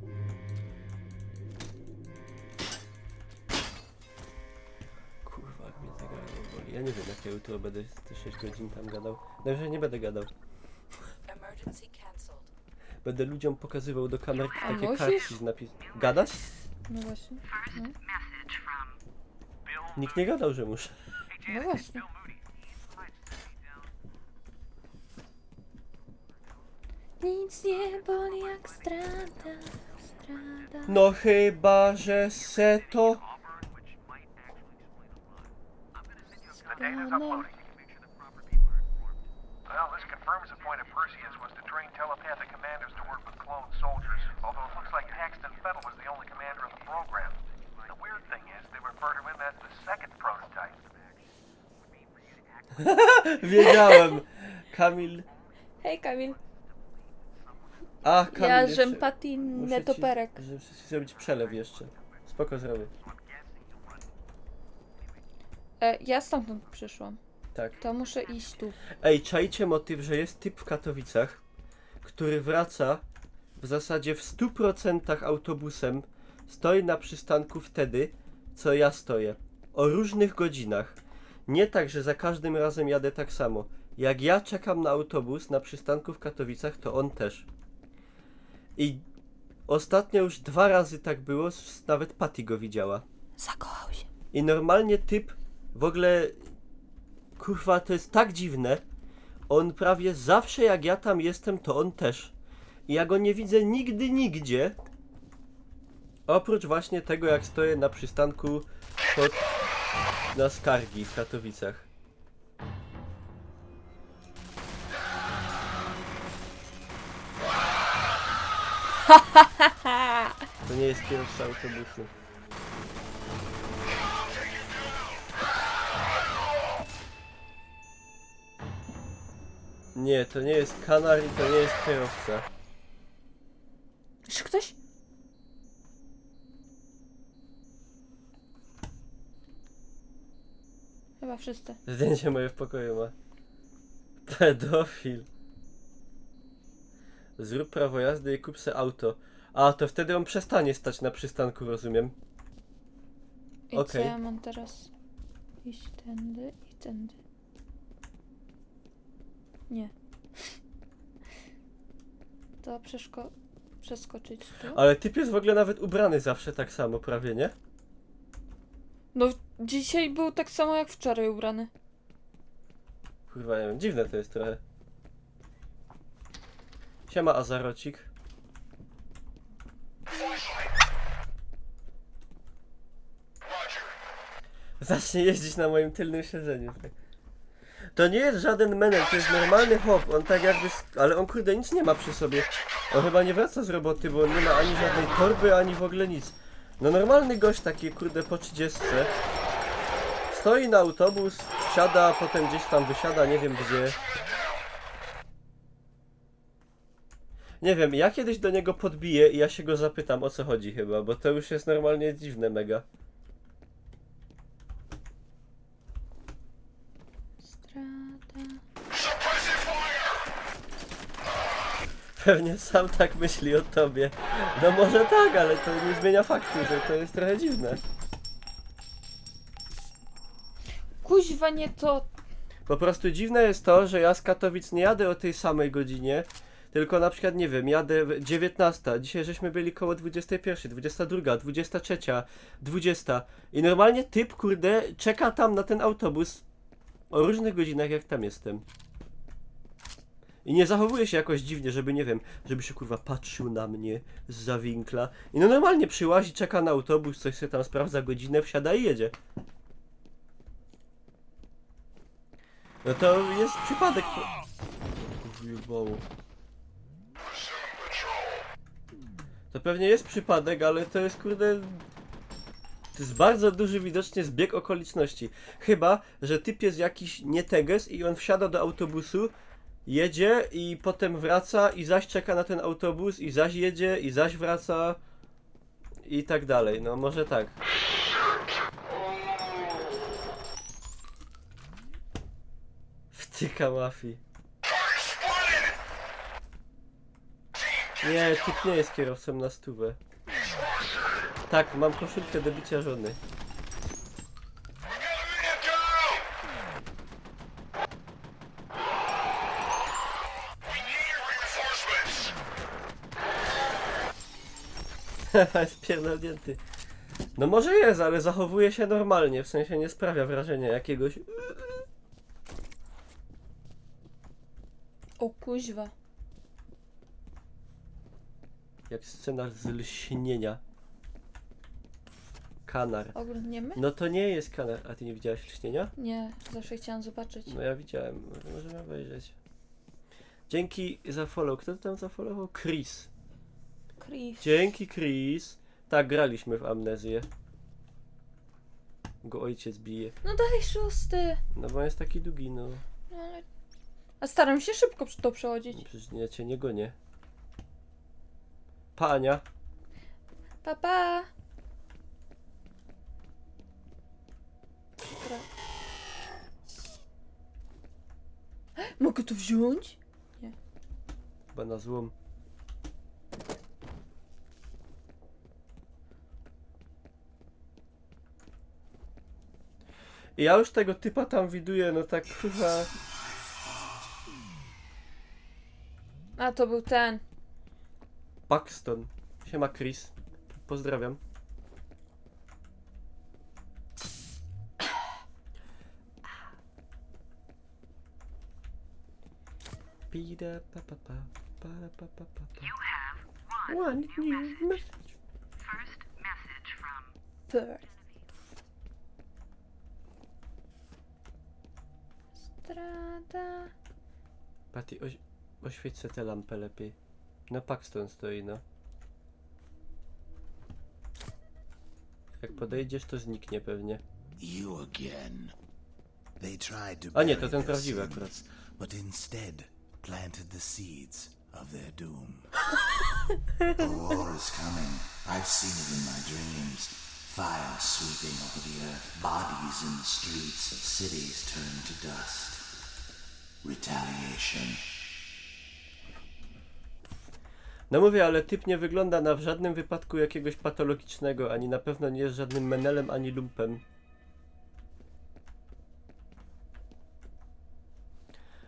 Kurwa, jak mnie tego boli. Ja nie wiem, jak ja jutro będę te 6 godzin tam gadał. Najwyżej nie będę gadał. Emergency cancelled. Będę ludziom pokazywał do kamerki A takie musisz? kartki z napis... Gadać? No właśnie. No, Message from Nikt nie gadał, że muszę. no właśnie. Nic nie boli jak strata, strata. No chyba, że se to... The data's uploading. Well, this confirms the point of Perseus was to train telepathic commanders to work with clone soldiers, although it looks like Paxton Fettel was the only commander in the program. The weird thing is, they refer to him as the second prototype. Wiedziałem! Kamil... Hej Kamil, A, Kamil ja jeszcze... rzępati Muszę netoperek. Muszę ci zrobić przelew jeszcze. Spoko zrobię. Ja stamtąd przyszłam. Tak. To muszę iść tu. Ej, czajcie motyw, że jest typ w Katowicach, który wraca w zasadzie w 100% autobusem, stoi na przystanku wtedy, co ja stoję. O różnych godzinach. Nie tak, że za każdym razem jadę tak samo. Jak ja czekam na autobus na przystanku w Katowicach, to on też. I ostatnio już 2 razy tak było, nawet Patty go widziała. Zakochał się. I normalnie typ w ogóle... Kurwa, to jest tak dziwne. On prawie zawsze jak ja tam jestem, to on też. I ja go nie widzę nigdy, nigdzie. Oprócz właśnie tego, jak stoję na przystanku na Skargi w Katowicach. To nie jest kierowca autobusu. Nie, to nie jest kanar i to nie jest kierowca. Czy ktoś? Chyba wszyscy. Zdjęcie moje w pokoju ma. Pedofil. Zrób prawo jazdy i kup se auto. A, to wtedy on przestanie stać na przystanku, rozumiem. I co Okej. ja mam teraz? Iść tędy i tędy. Nie. To przeskoczyć tu. Ale typ jest w ogóle nawet ubrany zawsze tak samo, prawie, nie? No dzisiaj był tak samo jak wczoraj ubrany. Kurwa, nie wiem, dziwne to jest trochę. Siema, Azarocik. Zacznie jeździć na moim tylnym siedzeniu. Tak. To nie jest żaden menel, to jest normalny hop. On tak jakby... Ale on kurde nic nie ma przy sobie. On chyba nie wraca z roboty, bo on nie ma ani żadnej torby, ani w ogóle nic. No normalny gość taki kurde po 30. Stoi na autobus, wsiada, potem gdzieś tam wysiada, nie wiem gdzie. Nie wiem, ja kiedyś do niego podbiję i ja się go zapytam, o co chodzi chyba, bo to już jest normalnie dziwne mega. Strata. Pewnie sam tak myśli o tobie. No może tak, ale to nie zmienia faktu, że to jest trochę dziwne. Kuźwa nie to. Po prostu dziwne jest to, że ja z Katowic nie jadę o tej samej godzinie, tylko na przykład, nie wiem, jadę 19, dzisiaj żeśmy byli koło 21, 22, 23, 20 i normalnie typ, kurde, czeka tam na ten autobus o różnych godzinach, jak tam jestem. I nie zachowuje się jakoś dziwnie, żeby, nie wiem, żeby się kurwa patrzył na mnie zza winkla. I no normalnie przyłazi, czeka na autobus, coś sobie tam sprawdza godzinę, wsiada i jedzie. No to jest przypadek. To pewnie jest przypadek, ale to jest kurde... To jest bardzo duży widocznie zbieg okoliczności. Chyba, że typ jest jakiś nieteges i on wsiada do autobusu, jedzie i potem wraca i zaś czeka na ten autobus i zaś jedzie i zaś wraca i tak dalej. No może tak. Wtyka mafii. Nie, typ nie jest kierowcą na 100. Tak, mam koszulkę do bicia żony. Haha, jest pierdolnięty. No może jest, ale zachowuje się normalnie, w sensie nie sprawia wrażenia jakiegoś... O kuźwa. Jak scena z lśnienia. Kanar. Oglądniemy? No to nie jest kanar. A ty nie widziałaś lśnienia? Nie, zawsze chciałam zobaczyć. No ja widziałem. Możemy obejrzeć. Dzięki za follow. Kto to tam zafollował? Chris. Chris. Dzięki Chris. Tak, graliśmy w Amnezję. Go ojciec bije. No daj 6. No bo on jest taki długi, no. No ale... A staram się szybko to przechodzić. Przecież ja cię nie gonię. Pania. Pa. Mogę to wziąć? Chyba na złom. I ja już tego typa tam widuję, no tak chyba... A to był ten. Paxton. Siema Chris. Pozdrawiam. Pida pa pa pa pa pa pa pa pa. You have One new message. first message from First. Strada. Patty, oświeć se tę lampę lepiej. No Paxton stoi, no. Jak podejdziesz, to zniknie pewnie. You again. They tried to A nie, bury to ten their prawdziwy sins, akurat. but instead planted the seeds of their doom. A war is coming. I've seen it in my dreams. Fire sweeping over the earth, bodies in the streets, cities turned to dust. Retaliation. No mówię, ale typ nie wygląda na w żadnym wypadku jakiegoś patologicznego, ani na pewno nie jest żadnym menelem, ani lumpem.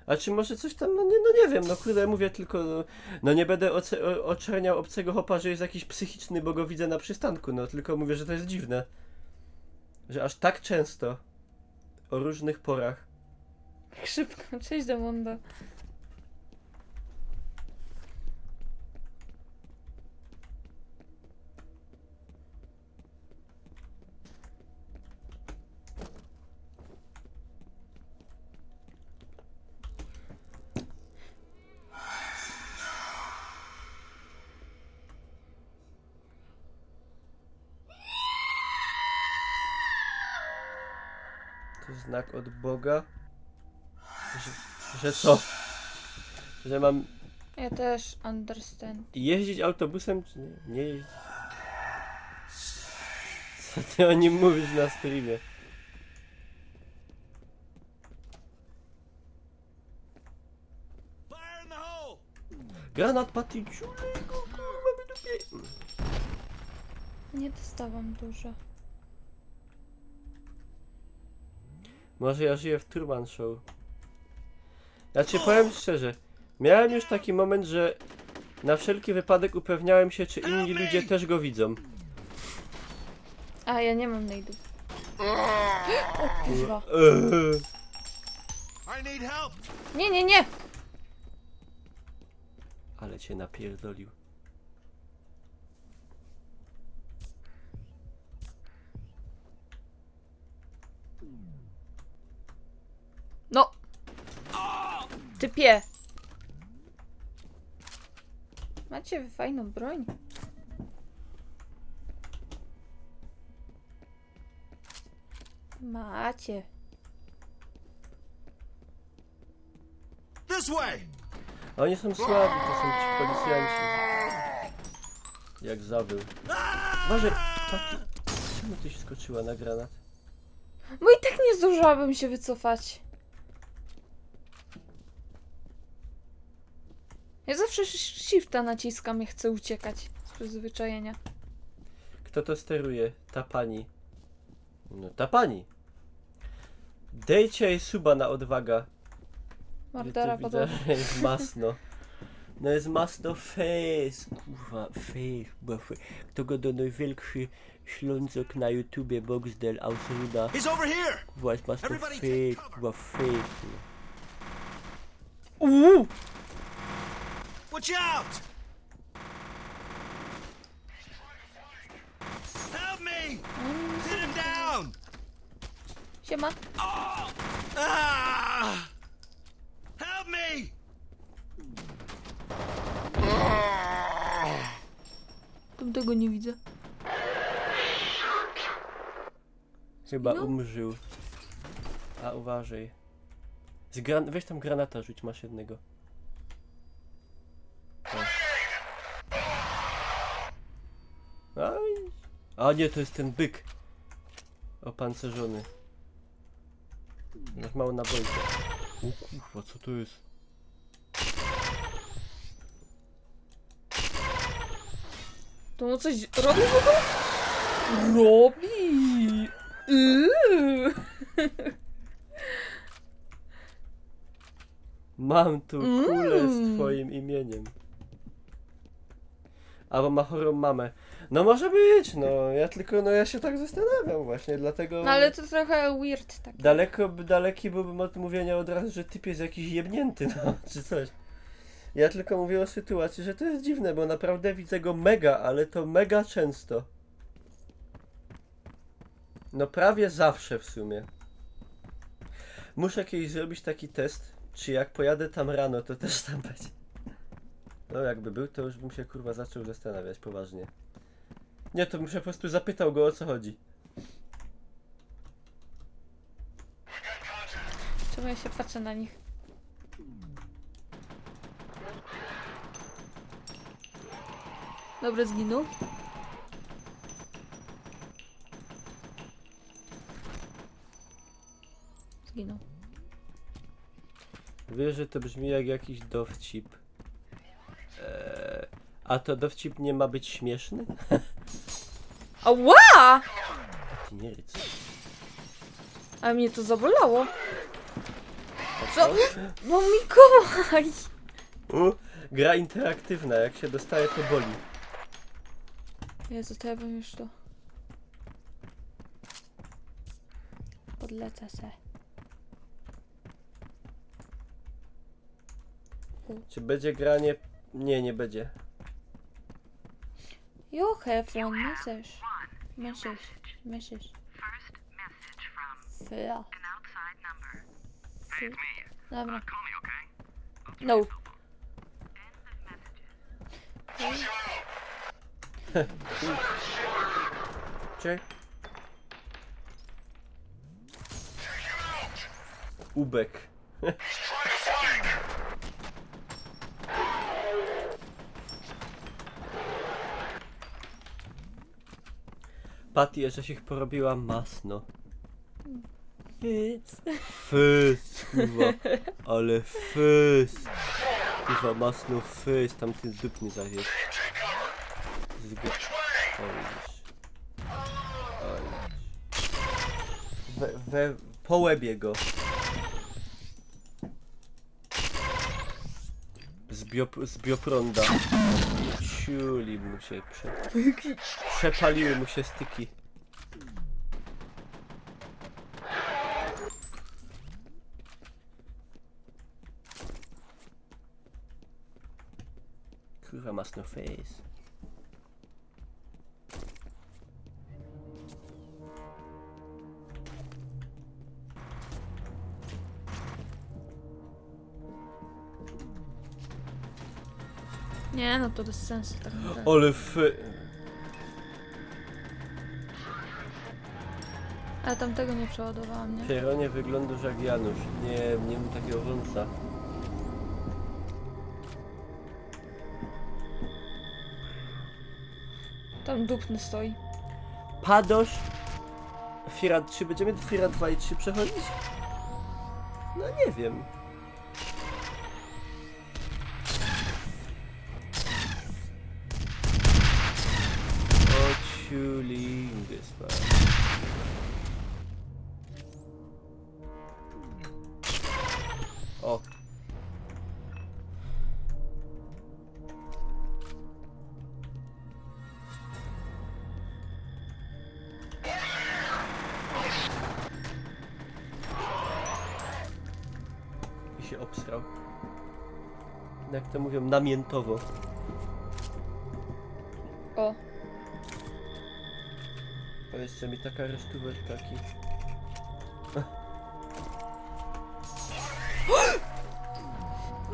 A czy może coś tam, no nie wiem, no kurde, mówię tylko, no nie będę oczerniał obcego hopa, że jest jakiś psychiczny, bo go widzę na przystanku, no tylko mówię, że to jest dziwne. Że aż tak często, o różnych porach. Szybko, cześć do Mondo. To znak od Boga. Że co? Że mam Ja też understand. jeździć autobusem, czy nie? Nie jeździć. Co ty o nim mówisz na streamie? Granat Patty, ciulego, kurwa, wydupie. Nie dostałam dużo. Może ja żyję w Truman Show. Ja ci powiem szczerze, miałem już taki moment, że na wszelki wypadek upewniałem się, czy inni ludzie też go widzą. A, ja nie mam nade'ów. O kurwa. I need help. Nie! Ale cię napierdolił. No! Typie! Macie fajną broń. Macie. This way. A oni są słabi, to są ci policjanci. Jak zawył. Uważaj, Patty, czemu tyś skoczyła na granat? Bo i tak nie zdążyłabym się wycofać. Ja zawsze shifta naciskam, jak chcę uciekać z przyzwyczajenia. Kto to steruje? Ta pani. No ta pani. Dejcie jej suba na odwaga. Mordora Tu podobno. widzę, że jest masno. No jest masno face. Kurwa, face. Bo kto go do największy ślązok na YouTubie Boxdel Ausruda. He's over here. Kurwa, jest masno Everybody face. take cover. Kurwa, face. Watch out. Sit him down! Siema. Help me! Tego nie widzę. Chyba No. umrzył. A uważaj. Weź tam granata rzuć, masz jednego. O. Aj. A nie, to jest ten byk. Opancerzony. Masz mało nabojka. O kurwa, co to jest? To on coś robi w ogóle? Robi! Mam tu kulę z twoim imieniem. Albo ma chorą mamę. No może być, no. Ja się tak zastanawiam właśnie, dlatego... No ale to trochę weird tak. Daleki byłbym od mówienia od razu, że typ jest jakiś jebnięty, no, czy coś. Ja tylko mówię o sytuacji, że to jest dziwne, bo naprawdę widzę go mega, ale to mega często. No prawie zawsze w sumie. Muszę kiedyś zrobić taki test, czy jak pojadę tam rano, to też tam będzie. No jakby był, to już bym się kurwa zaczął zastanawiać poważnie. Nie, to bym się po prostu zapytał go, o co chodzi. Czemu ja się patrzę na nich? Dobra, zginął. Zginął. Wiesz, że to brzmi jak jakiś dowcip. A to dowcip nie ma być śmieszny? Ała! Ty nie ryc. A mnie to zabolało. Co? No Mikołaj! Gra interaktywna, jak się dostaje, to boli. Jezu, to ja bym już to... Podlecę se. Czy będzie granie? Nie, nie będzie. You have one message. Message. Message. First message from Fla. an outside number. Dobra. Call me, okay? No. End of messages. Czy? Ubek. Patty, że się porobiła masno. Fys, kurwa. Ale fys. Kurwa, masno fys. Tamten dupny zawiesz. O, widzisz. O, widzisz. Po łebie go. Z biopronda. Ciuli mu się przepaliły mu się styki. Kurwa, masno face. Nie, no to bez sensu tak naprawdę. Ale Ale tamtego nie przeładowałam, nie? Pieronie wyglądasz jak Janusz. Nie mam takiego wąsa. Tam dupny stoi. Padosz? Fira 3. Będziemy do Fira 2 i 3 przechodzić? No nie wiem. O ciulingy spać. O. I się obsrał. Jak to mówią, namiętowo. O. A jeszcze mi taka resztóweczka taki.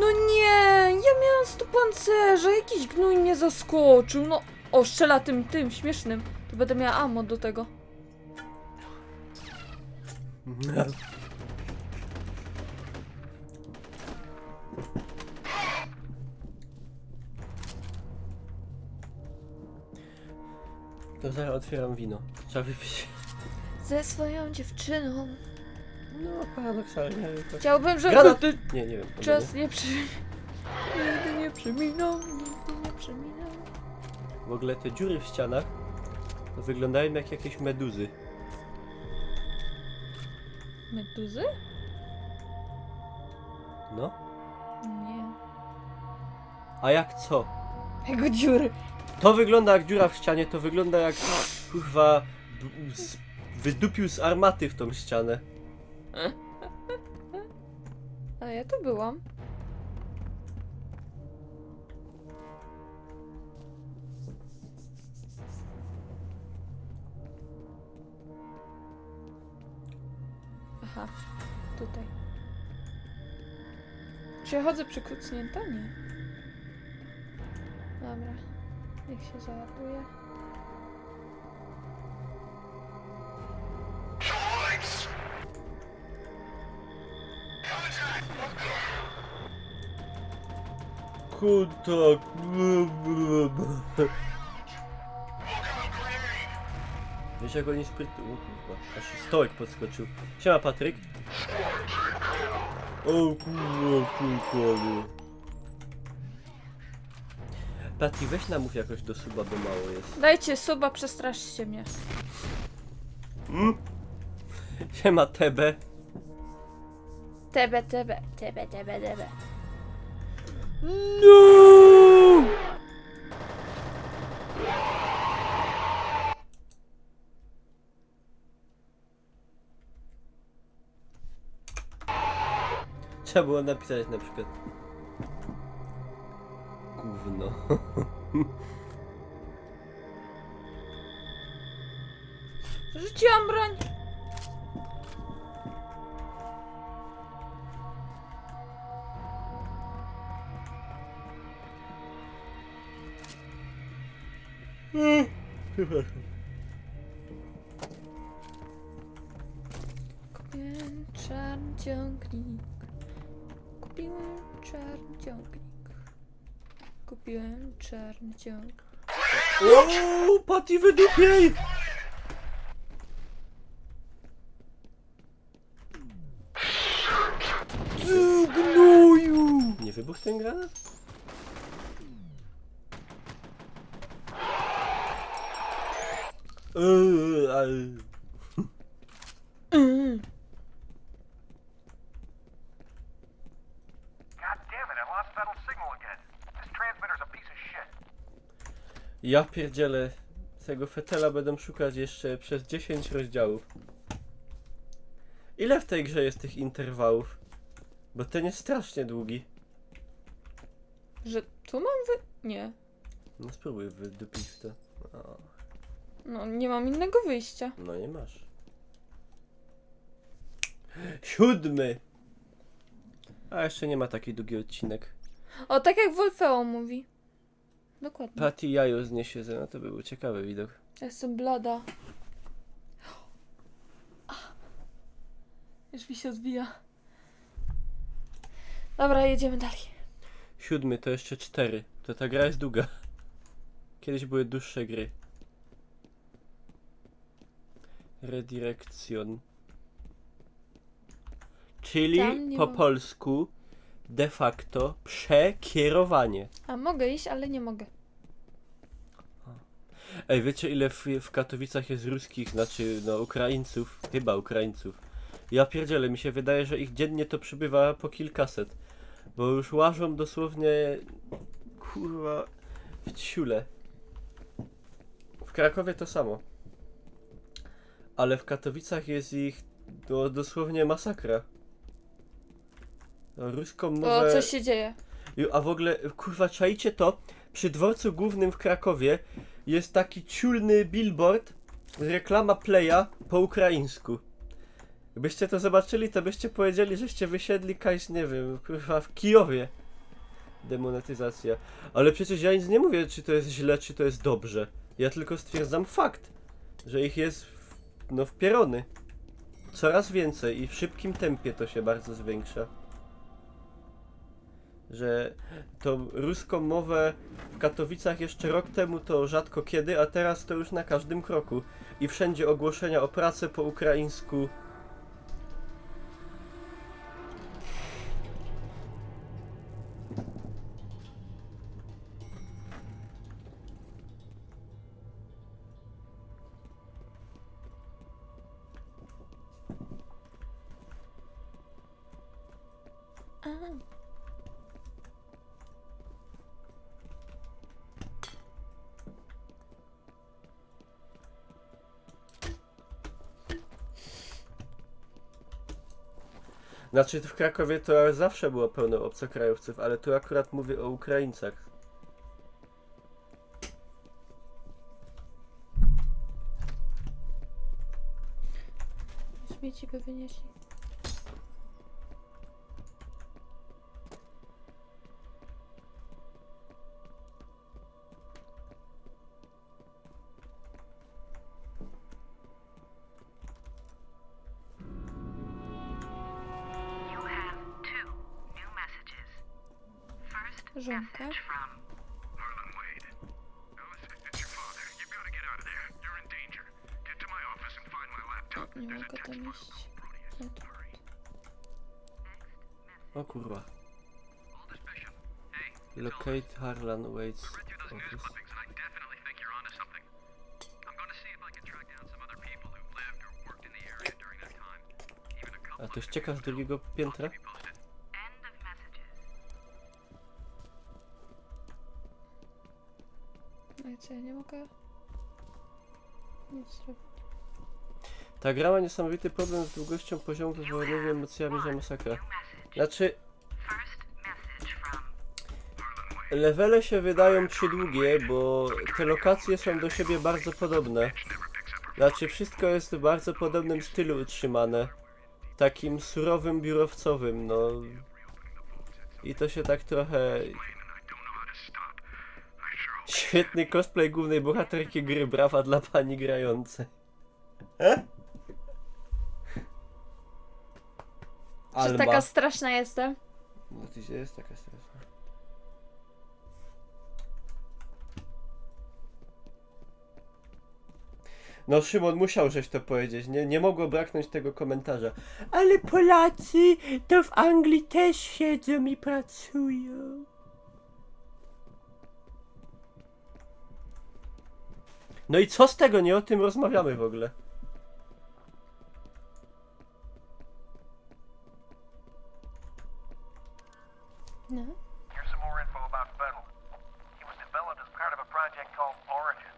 No nie, ja miałam 100 pancerza, jakiś gnój mnie zaskoczył, no. O, strzela tym śmiesznym. To będę miała ammo do tego. To zaraz otwieram wino. Trzeba wypić. Ze swoją dziewczyną. No, paradoksalnie. jakoś- Chciałbym, żeby Granat! ty Nie, nie wiem. chyba czas nie nigdy nie przeminął, nigdy nie przeminął. W ogóle te dziury w ścianach to wyglądają jak jakieś meduzy. Meduzy? No. Nie. A jak co? Jego dziury. To wygląda jak dziura w ścianie, to wygląda jak kurwa wydupił z armaty w tą ścianę. Ale ja tu byłam. Aha, tutaj. Czy ja chodzę przykucnięta? Nie. Dobra, niech się załaduje. Kontakt. Wiesz jak oni sprytni. O kurwa, aż stołek podskoczył. Siema Patryk. O kurwa, kurwa. Patty, weź namów jakoś do suba, bo mało jest. Dajcie suba, przestraszcie mnie. Siema Tebe. Tebe. No! Trzeba było napisać na przykład gówno. Rzuciłam broń. Przepraszam. Kupiłem czarny ciągnik. Kupiłem czarny ciągnik. Kupiłem czarny ciągnik. O, Patty, wydupiej! Ty gnoju! Nie wybuchł ten granat? Ale... God damn it, I lost Fettel's signal again. This transmitter's a piece of shit. Ja pierdzielę. Tego Fetela będę szukać jeszcze przez 10 rozdziałów. Ile w tej grze jest tych interwałów? Bo ten jest strasznie długi. Że tu mam Nie. No spróbuj wydupić w to. O, No, nie mam innego wyjścia. no nie masz. 7! A jeszcze nie ma taki długi odcinek. O, tak jak Wolfeo mówi. Dokładnie. Patty jajo zniesie ze, no to by był ciekawy widok. Ja jestem blada. Już mi się odbija. Dobra, jedziemy dalej. 7 to jeszcze 4. To ta gra jest długa. Kiedyś były dłuższe gry. Redirection. Czyli Tam nie po ma. polsku de facto przekierowanie. A mogę iść, ale nie mogę. Ej, wiecie ile w Katowicach jest ruskich, znaczy no Ukraińców, chyba Ukraińców. Ja pierdzielę, mi się wydaje, że ich dziennie to przybywa po kilkaset. Bo już łażą dosłownie, kurwa, w ciule. W Krakowie to samo. Ale w Katowicach jest ich no, dosłownie masakra. No, ruską mowę... O, coś się dzieje. A w ogóle, kurwa, czajcie to? Przy dworcu głównym w Krakowie jest taki ciulny billboard reklama Playa po ukraińsku. Gdybyście to zobaczyli, to byście powiedzieli, żeście wysiedli kaś, nie wiem, kurwa, w Kijowie. Demonetyzacja. Ale przecież ja nic nie mówię, czy to jest źle, czy to jest dobrze. Ja tylko stwierdzam fakt, że ich jest w pierony. Coraz więcej i w szybkim tempie to się bardzo zwiększa. Że to ruską mowę w Katowicach jeszcze rok temu to rzadko kiedy, a teraz to już na każdym kroku. I wszędzie ogłoszenia o pracę po ukraińsku. Znaczy w Krakowie to zawsze było pełno obcokrajowców, ale tu akurat mówię o Ukraińcach. Śmieci by wynieśli. You have 2 new messages. First Żonka. message from Harlan Wade. Alice, it's your father. You've got to get out of there. You're in danger. Get to my office and find my laptop. Nie There's a mogę text tam file iść. called Proteus. No to- Hurry. O kurwa. Aldous Bishop. Hey. Locate Harlan Wade's Read through those news office. clippings and I definitely think you're onto something. I'm going to see if I can track down some other people who lived or worked in the area during that time. Even a couple A of to ścieka z drugiego piętra? keep you posted. end of messages. No i co, ja nie mogę nic zrobić. Ta gra ma niesamowity problem z długością poziomu wywołanymi emocjami, że masakra. Znaczy, First message from levele się wydają przydługie, bo te lokacje są do siebie bardzo podobne. Znaczy, wszystko jest w bardzo podobnym stylu utrzymane. Takim surowym, biurowcowym, no. I to się tak trochę... Świetny cosplay głównej bohaterki gry, brawa dla pani grającej. Czy Alma. taka straszna jestem? No ty się jest taka straszna. No Szymon, musiał żeś to powiedzieć, nie mogło braknąć tego komentarza. Ale Polacy to w Anglii też siedzą i pracują. No i co z tego, nie o tym rozmawiamy w ogóle. No. Here's some more info about Fettel. He was developed as part of a project called Origin.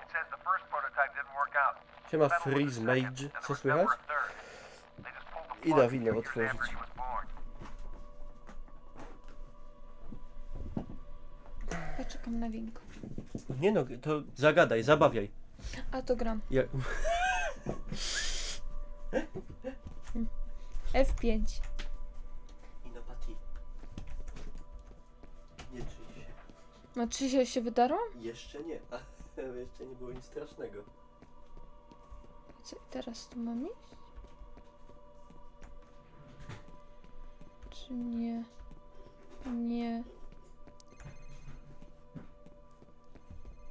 It says the first prototype didn't work out. Siema Fettel was the Freeze second, Mage, and there co was słychać? never a third. They just pulled the Idę plug winę 2 years otworzyć. after he was born. Ja czekam na winko. Nie no, to zagadaj, zabawiaj. A to gram. Ja... F5. Inopatii. Nie trzyj się. No czy się wydarło? Jeszcze nie, ale jeszcze nie było nic strasznego. Co, teraz tu mam iść? Czy nie? Nie.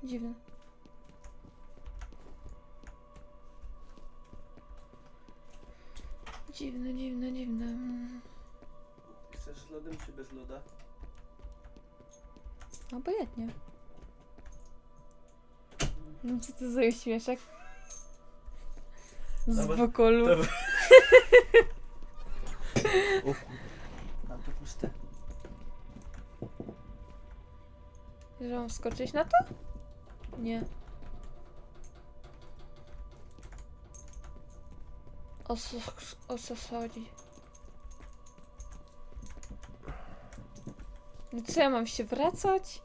Dziwne. Dziwne, dziwne, dziwne. Chcesz z lodem czy bez loda? Obojętnie. Co to za uśmieszek? Z No bo- bokolu. to- Mam to puste. Że mam wskoczyć na to? Nie. O co chodzi? No co, ja mam się wracać?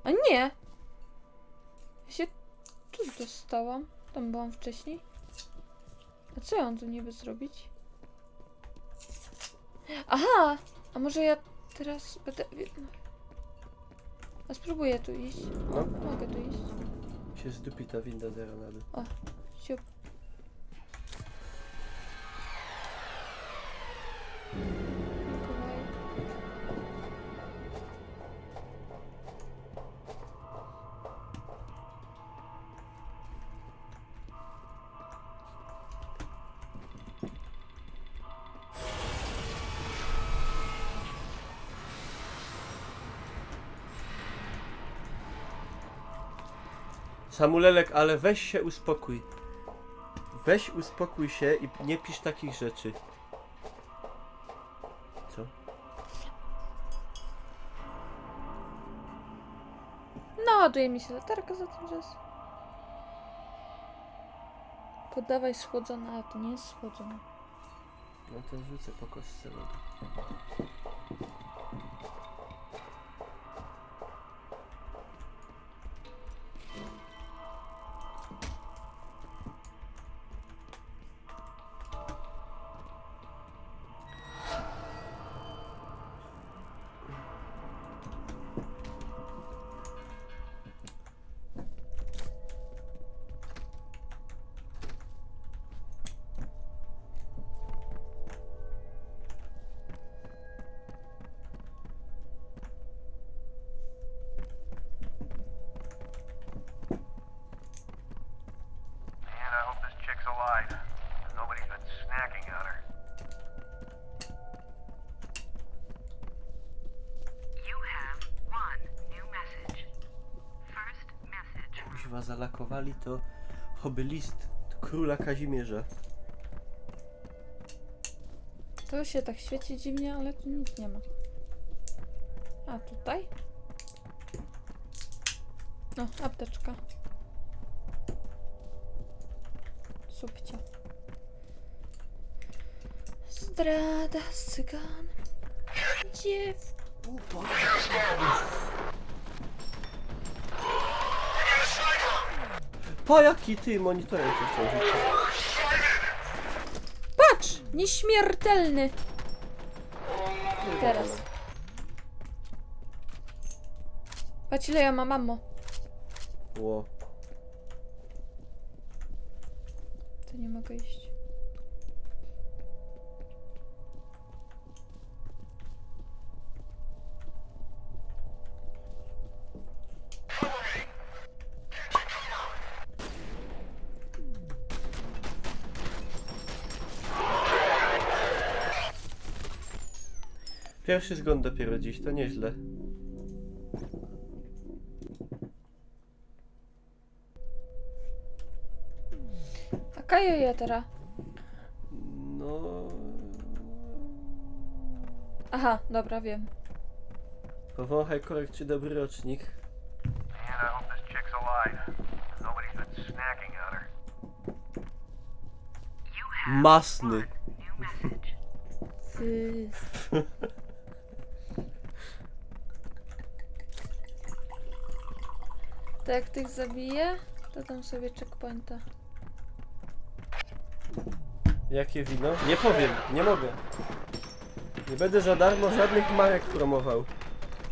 A nie! Tu dostałam. Tam byłam wcześniej. A co ja mam tu niby zrobić? Aha! A może ja teraz będę... A spróbuję tu iść. O, No. mogę tu iść. Się zdupi ta winda zero na dół. O, siup. Mikołaj. Samulelek, ale weź się uspokój. Weź uspokój się i nie pisz takich rzeczy. Co? Naładuje mi się latarka za ten czas. Podawaj schłodzone, a to nie jest schłodzone. No to rzucę po kostce lodu. Man, I hope this chick's alive. Nobody's been snacking on her. You have one new message. First message. Kuźwa, zalakowali to hobylist króla Kazimierza. To się tak świeci dziwnie, ale tu nic nie ma. A tutaj? No, apteczka. Subcio. Zdrada z cygan. Dziew. Po jaki ty monitorem się chciał rzucić? Patrz! Nieśmiertelny! Teraz. Patrz ile ja mam ammo. Ło. To nie mogę iść. Pierwszy zgon dopiero dziś, to nieźle. A Kajo je teraz. No... Aha, dobra, wiem. Powąchaj korek, czy dobry rocznik. Man, I hope this chick's alive. Nobody's been snacking on her. You have Masny. new message. Ty. To jak tych zabiję, to dam sobie checkpointa. Jakie wino? Nie powiem, nie mogę. Nie będę za darmo żadnych marek promował.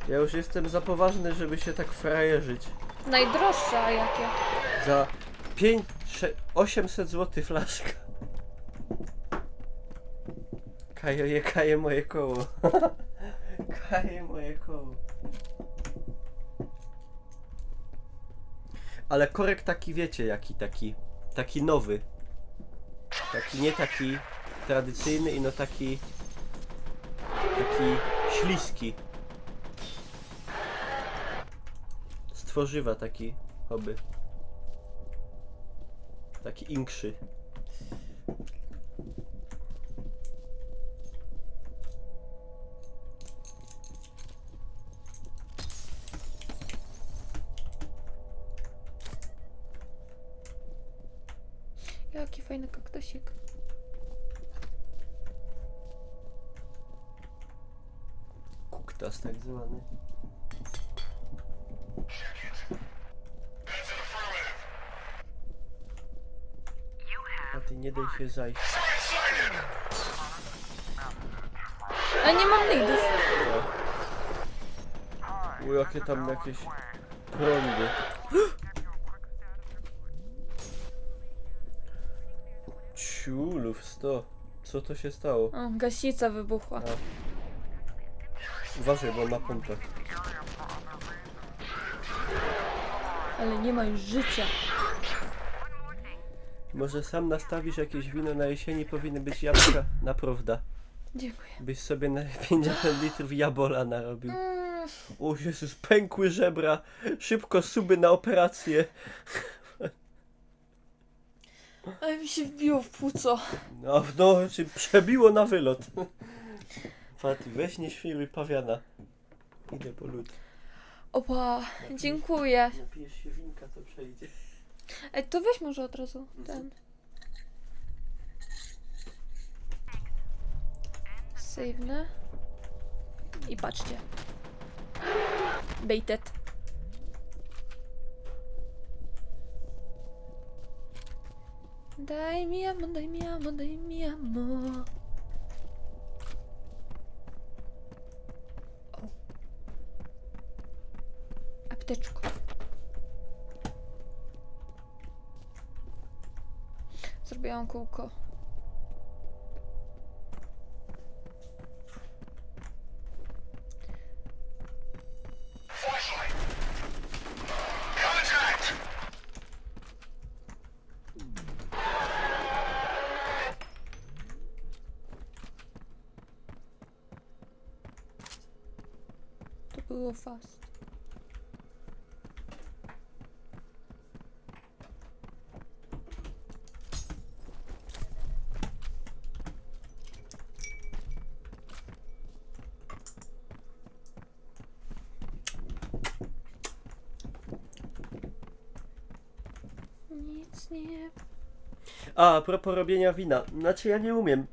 Ja już jestem za poważny, żeby się tak frajerzyć. Najdroższe, a jakie? Za 800 zł flaszka. Kaje moje koło. Kaje moje koło. Ale korek taki, wiecie jaki, taki nowy. Taki, nie taki tradycyjny, ino taki śliski. Z tworzywa taki hobby. Taki inkszy. Jaki fajny kaktusik. Kuktas tak zwany. Faty, nie daj się zajść. A nie mam lidów. Jakie tam jakieś prądy. Ciulów 100. Co to się stało? O, gaśnica wybuchła. Uważaj, bo ma pompę. Ale nie ma już życia. Może sam nastawisz jakieś wino na jesieni, powinny być jabłka na prawda. Dziękuję. Byś sobie na 50 litrów jabola narobił. O Jezus, pękły żebra. Szybko suby na operację. Ale mi się wbiło w płuco. No, czy przebiło na wylot. Faty, weź nie świruj pawiana. Idę po lód. Opa, dziękuję. Napijesz się winka, to przejdzie. Ej, to weź może od razu ten. Save'nę. I patrzcie. Baited. Daj mi amo, daj mi amo, daj mi amo. O. Apteczko. Zrobiłam kółko. To było fast. Nic nie... A propos robienia wina. Znaczy ja nie umiem.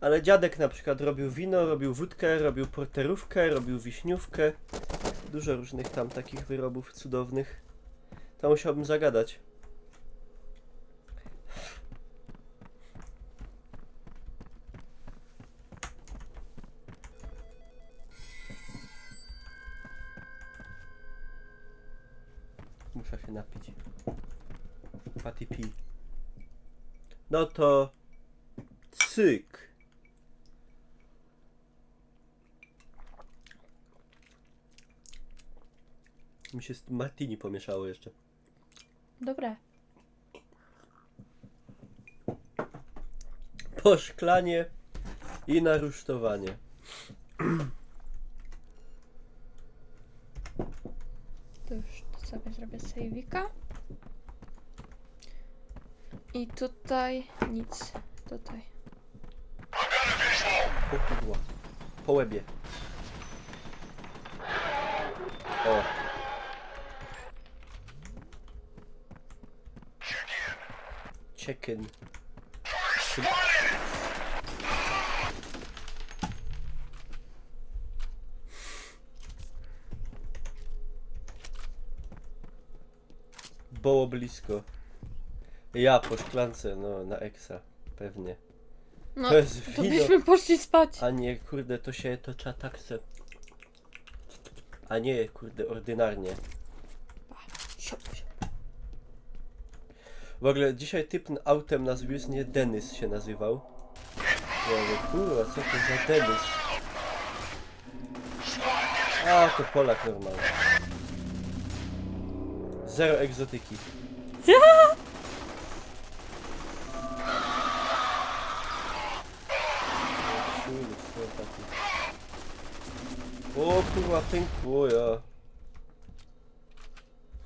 Ale dziadek na przykład robił wino, robił wódkę, robił porterówkę, robił wiśniówkę. Dużo różnych tam takich wyrobów cudownych. To musiałbym zagadać. Muszę się napić. Patty P. No to... cyk. Mi się z tym martini pomieszało jeszcze. Dobre. Poszklanie i narusztowanie. To już to sobie zrobię save'ika. I tutaj nic. Tutaj. O kurwa. Po łebie. O. Chicken. Było blisko. Ja po szklance, no na eksa. Pewnie. No, To jest to wino. byśmy poszli spać. A nie, kurde, to się tocza tak se. A nie, kurde, ordynarnie. W ogóle dzisiaj typ autem nas wiózł, nie Denys się nazywał. Ja mówię, kurwa, co to za Denys? A, to Polak normalny. Zero egzotyki. O kurwa, pękło, ja.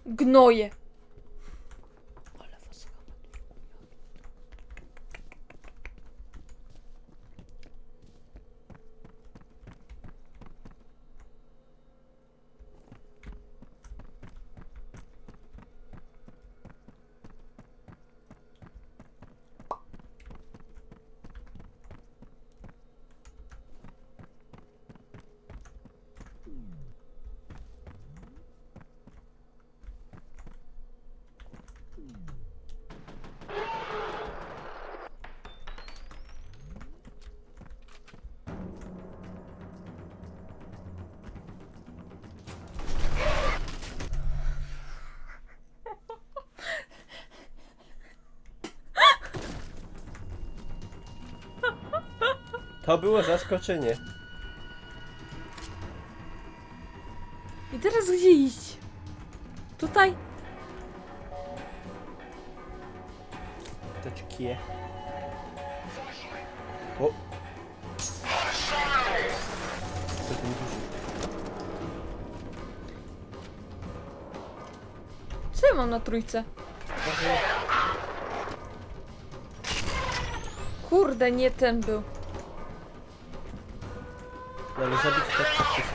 Gnoje. Ale was To było zaskoczenie. I teraz gdzie iść? Tutaj? Teczkie. O! Co ten duży? Co ja mam na trójce? Kurde, nie ten był. No ale zabić tak wszystkich.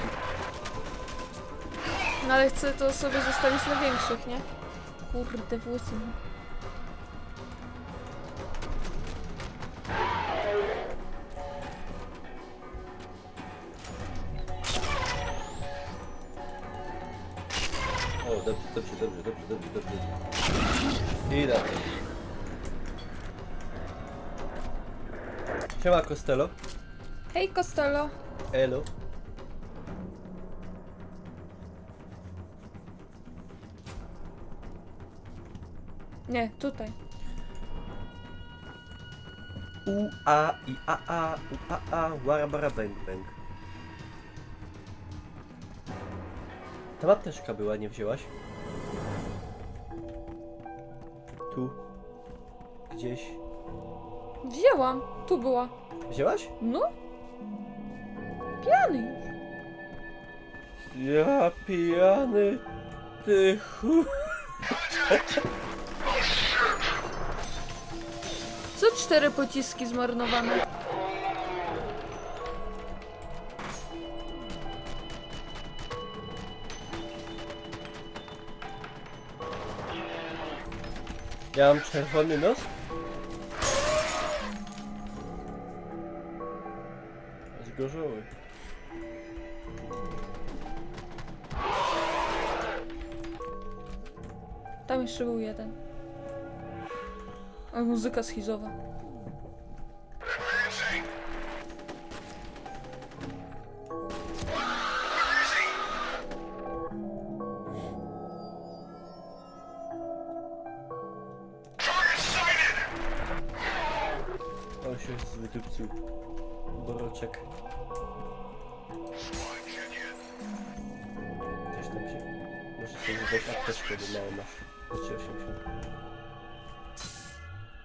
No ale chcę to sobie zostawić na większych, nie? Kurde, włosy. O, dobrze. I dalej. Siema Costello. Hej, Costello. Elo. Nie, tutaj. U, a, i, a, u, a, warabara, bang, bang. Ta apteczka była, nie wzięłaś? Tu. Gdzieś. Wzięłam. Tu była. Wzięłaś? No? Pijany już. Ja pijany. Ty chu... Co 4 pociski zmarnowane? Ja mam czerwony nos? Zgorzały. Tam jeszcze był jeden. A muzyka schizowa. On się wydupcił. Boroczek. Coś tam się... Może sobie wydać apteczkę, bo mało masz. 80.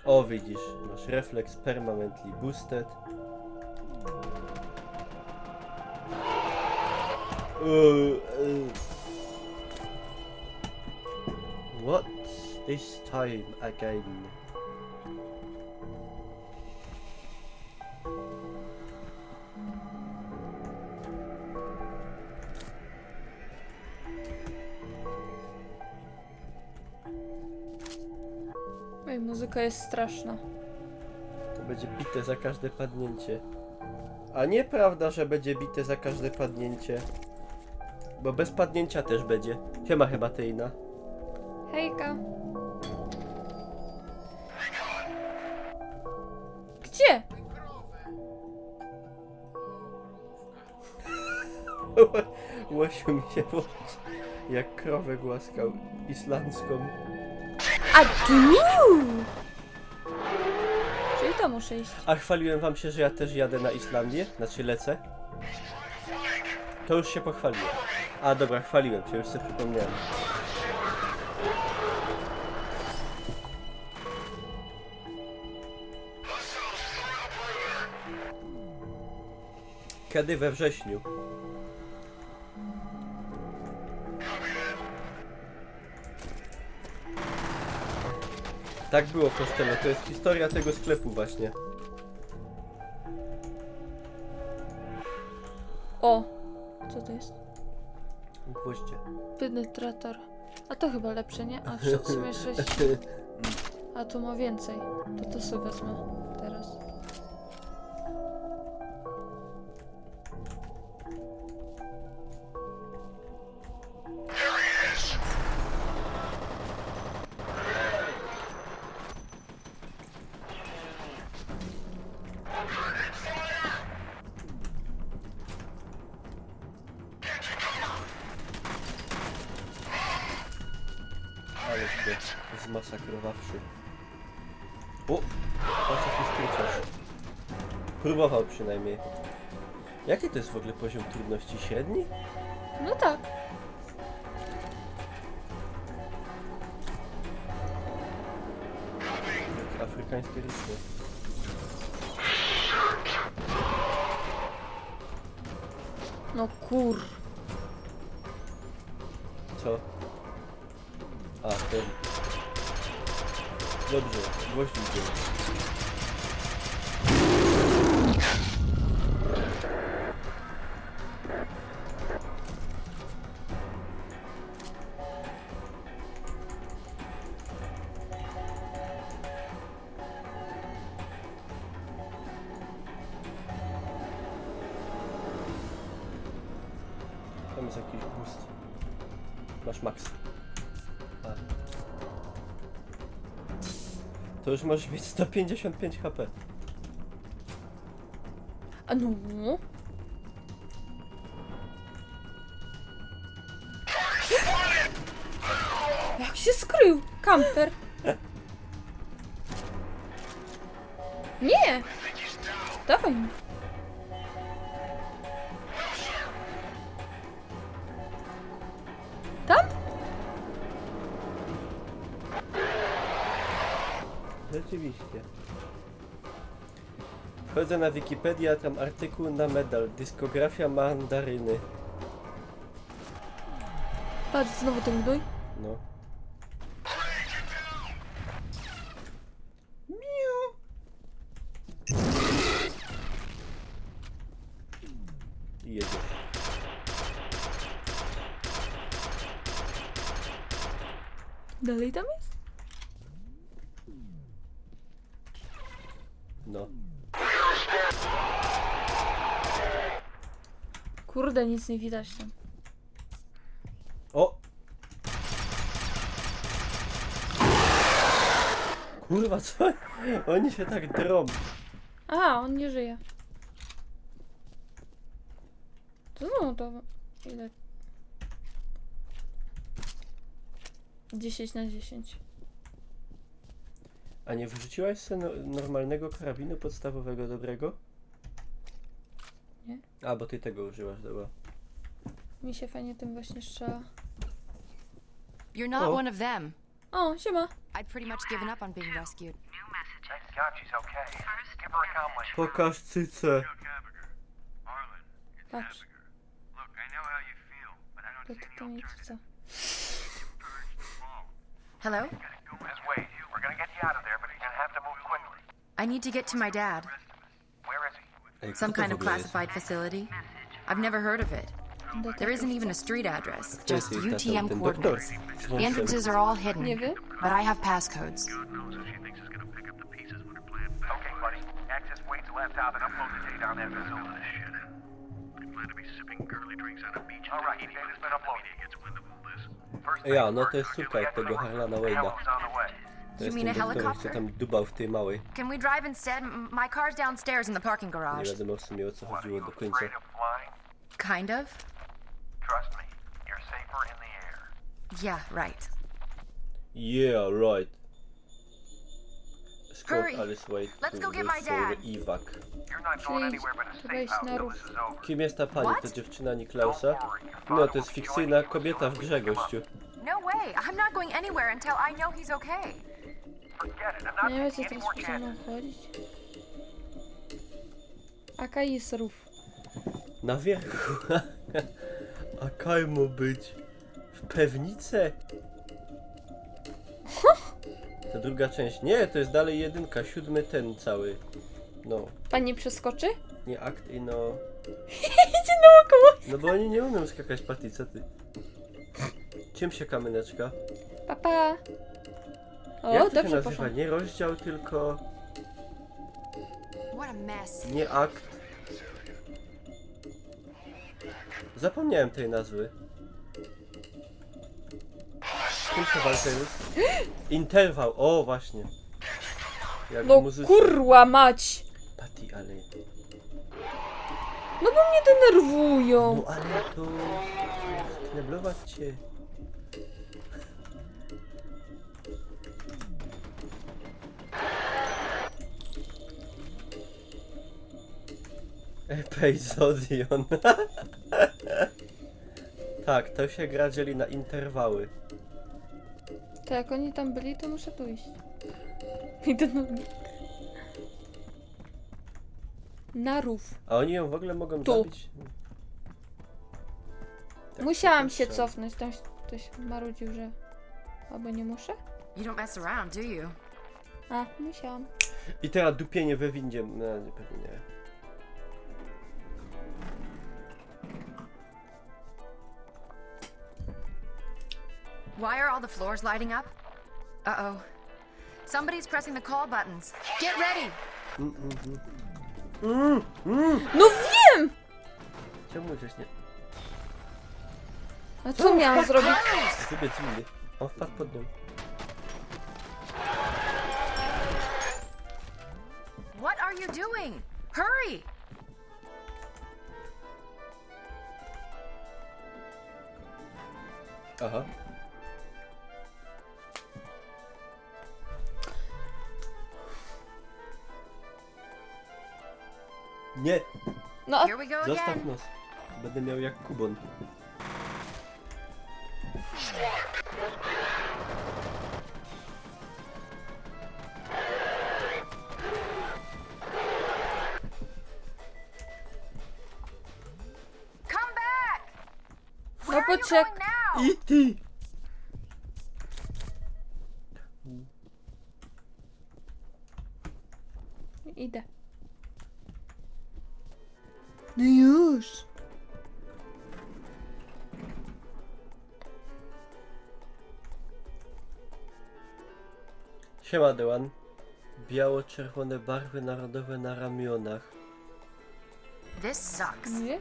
O, widzisz, masz refleks permanently boosted. What this time again? Ej, muzyka jest straszna. To będzie bite za każde padnięcie. A nieprawda, że będzie bite za każde padnięcie. Bo bez padnięcia też będzie. Siema Hebateina. Hejka. Gdzie? Łosiu mi się włączy. Jak krowę głaskał islandzką. A tu! Czyli to muszę iść. A chwaliłem wam się, że ja też jadę na Islandię? Znaczy lecę? To już się pochwaliłem. A dobra, chwaliłem się, już sobie przypomniałem. Kiedy? We wrześniu. Tak było, Costello, to jest historia tego sklepu właśnie. O! Co to jest? Gwoździe. Penetrator. A to chyba lepsze, nie? A w sumie 6. A tu ma więcej. To sobie wezmę teraz. Ale go zmasakrowawszy. O! Patrz jaki skróciarz. Próbował przynajmniej. Jaki to jest w ogóle poziom trudności? Średni? No tak. Jak afrykańskie rytmy. No kur... Co? A, ten. Dobrze, gwoździ idziemy. Tam jest jakiś boost. Masz max. A. To już możesz mieć 155 HP. A no... Jak się skrył? Kamper. Nie! Dawaj mi. Tam? Rzeczywiście. Wchodzę na Wikipedię, a tam artykuł na medal. Dyskografia Mandaryny. Patrz, znowu ten gnój. No. I jedzie. Dalej tam jest? No. Kurde, nic nie widać tam. O! Kurwa, co? Oni się tak drą. A, on nie żyje. To no, to... Ile? 10 na 10. A nie wyrzuciłaś sobie normalnego karabinu podstawowego dobrego? Nie. A, bo ty tego używasz, dobra. Mi się fajnie tym właśnie strzela. You're not Oh. one of them. O, siema. I'd pretty much given up on being rescued. Thank God she's okay. Give her a comlink. Pokaż cycę. Patrz. Look, I know how you feel, but I To don't see to any mi co? Hello? Just wait. We're gonna get you out of there, but you're gonna have to move quickly. I need to get to my dad. Where is he? Ej, Some co to kind w of ogóle jest? classified facility. I've never heard of it. There isn't even a street address, To just jest jej tata, UTM ten doktor. coordinates. z The wąsem. entrances are all hidden, Nie wiem. but I have passcodes. Knows if she thinks it's gonna pick up the pieces when her plan fails. Okay, buddy. Access Wade's laptop and upload the data on that facility. Shit. I'm glad to be sipping girly drinks on a beach. All right, data's been uploaded. Gets wind of all this. First thing Ja, no to first, jest let's get córka back to tego the Harlana room. Wade'a. Hell's on the way. To You jest mean ten a doktor, co helicopter? tam dubał w tej małej. Can we drive instead? My car's downstairs in the parking Nie garage. wiadomo w sumie o co What, are chodziło you do końca. afraid of flying? Kind of. Trust me, you're safer in the air. Yeah, right. Yeah, right. Escort Hurry. Alice Wade Let's to go get the my soul dad. evac. You're not going Czyli anywhere but a trzeba safe iść house na till rów. this is over. Kim jest ta pani? To What? dziewczyna Niklausa? No, to jest fikcyjna kobieta w grze, gościu. No way. I'm not going anywhere until I know he's okay. Forget it. I'm not Nie wiem, co taking any teraz more przede mną chances. chodzić. Aka jest rów. Na wierzchu. A kaj mu być? W pewnicę? To druga część. Nie, to jest dalej jedynka, 7 ten cały. No, Pani przeskoczy? nie akt i no... Idzie naokoło. No bo oni nie umieją skakać paty, co ty? Czym się kamyneczka? Papa. O, Jak to się dobrze nazywa? poszło. Nie rozdział, tylko... What a mess. Nie akt. Zapomniałem tej nazwy. Kim się walczy już? Interwał, o właśnie. Jak w No muzyce. kurwa mać. Patty, ale... No bo mnie denerwują. No ale to... Kneblować cię. Epizodion. Tak, to się gra dzieli na interwały. To jak oni tam byli, to muszę tu iść. Idę na rów. A oni ją w ogóle mogą Tu. zabić? Tak, Musiałam tak się trzeba. cofnąć, tam ktoś marudził, że... Albo nie muszę? You don't mess around, do you? A, musiałam. I teraz dupienie we windzie. No, pewnie nie. Why are all the floors lighting up? Uh-oh. Somebody's pressing the call buttons. Get ready! No wiem! Czemu żeś nie... A co miałam zrobić? Wybiec z windy. On wpadł pod nią. What are you doing? Hurry! Aha. Nie! No, a Here we go Zostaw again. nos. Będę miał jak Kubon. Come back! no Where are you poczek... going now? I ty! Idę. No już. Siema Dełan. Biało-czerwone barwy narodowe na ramionach. This sucks. Nie?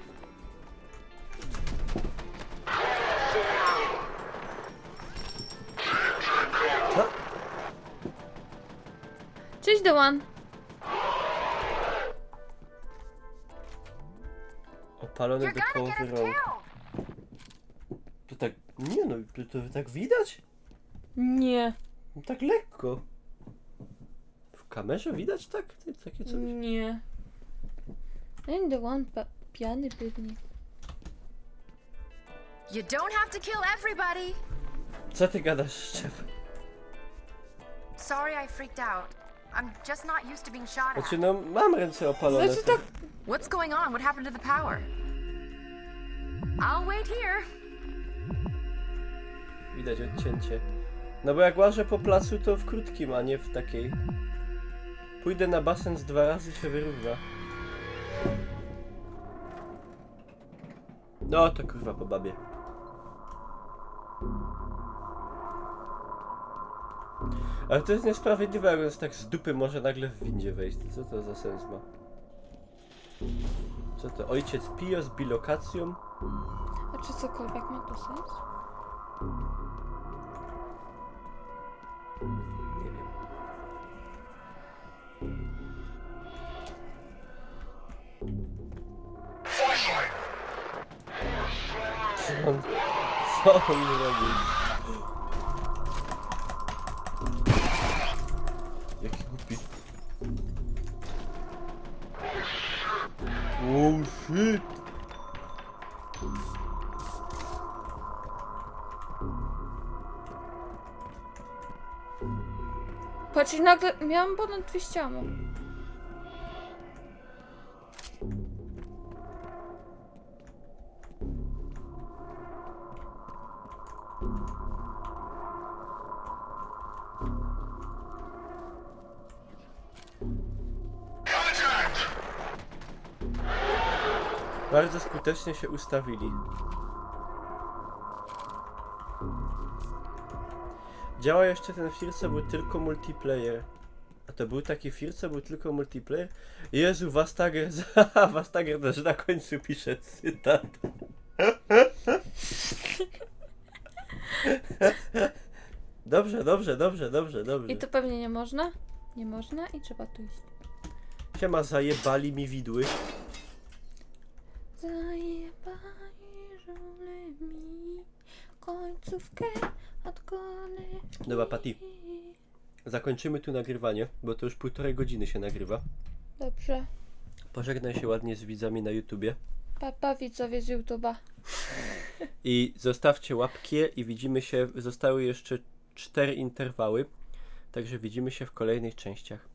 Co? Cześć, Dewan. Opalony You're do gonna połowy get us rąk. killed! To tak... Nie no, to tak widać? Nie. No tak lekko. W kamerze widać tak? Takie coś? Nie. Ten Dewan pijany pewnie. You don't have to kill everybody! Co ty gadasz, Szczep? Sorry I freaked out. I'm just not used to being shot at. Znaczy no, mam ręce opalone. Znaczy tak... What's going on? What happened to the power? I'll wait here. Widać odcięcie. No bo jak łażę po placu, to w krótkim, a nie w takiej. Pójdę na basen z 2 razy, się wyrówna. No to kurwa po babie. Ale to jest niesprawiedliwe, jak on tak z dupy może nagle w windzie wejść. Co to za sens ma? Co to? Ojciec Pio z bilokacją? A czy cokolwiek ma to sens? Nie wiem. Co on robi? Jaki głupi. Oh shit! Patrz, i nagle miałam ponad 200 ammo. Bardzo skutecznie się ustawili. Działa jeszcze ten film, co był tylko multiplayer. A to był taki film, co był tylko multiplayer? Jezu, Vastager, Vastager też na końcu pisze cytat. Dobrze, dobrze, dobrze, dobrze, dobrze. I to pewnie nie można? Nie można i trzeba tu iść. Siema, zajebali mi widły. Zajebali żule mi końcówkę od kony. Dobra, Patty. Zakończymy tu nagrywanie, bo to już 1,5 godziny się nagrywa. Dobrze. Pożegnaj się ładnie z widzami na YouTubie. Papa widzowie z YouTube'a. I zostawcie łapki i widzimy się, zostały jeszcze 4 interwały, także widzimy się w kolejnych częściach.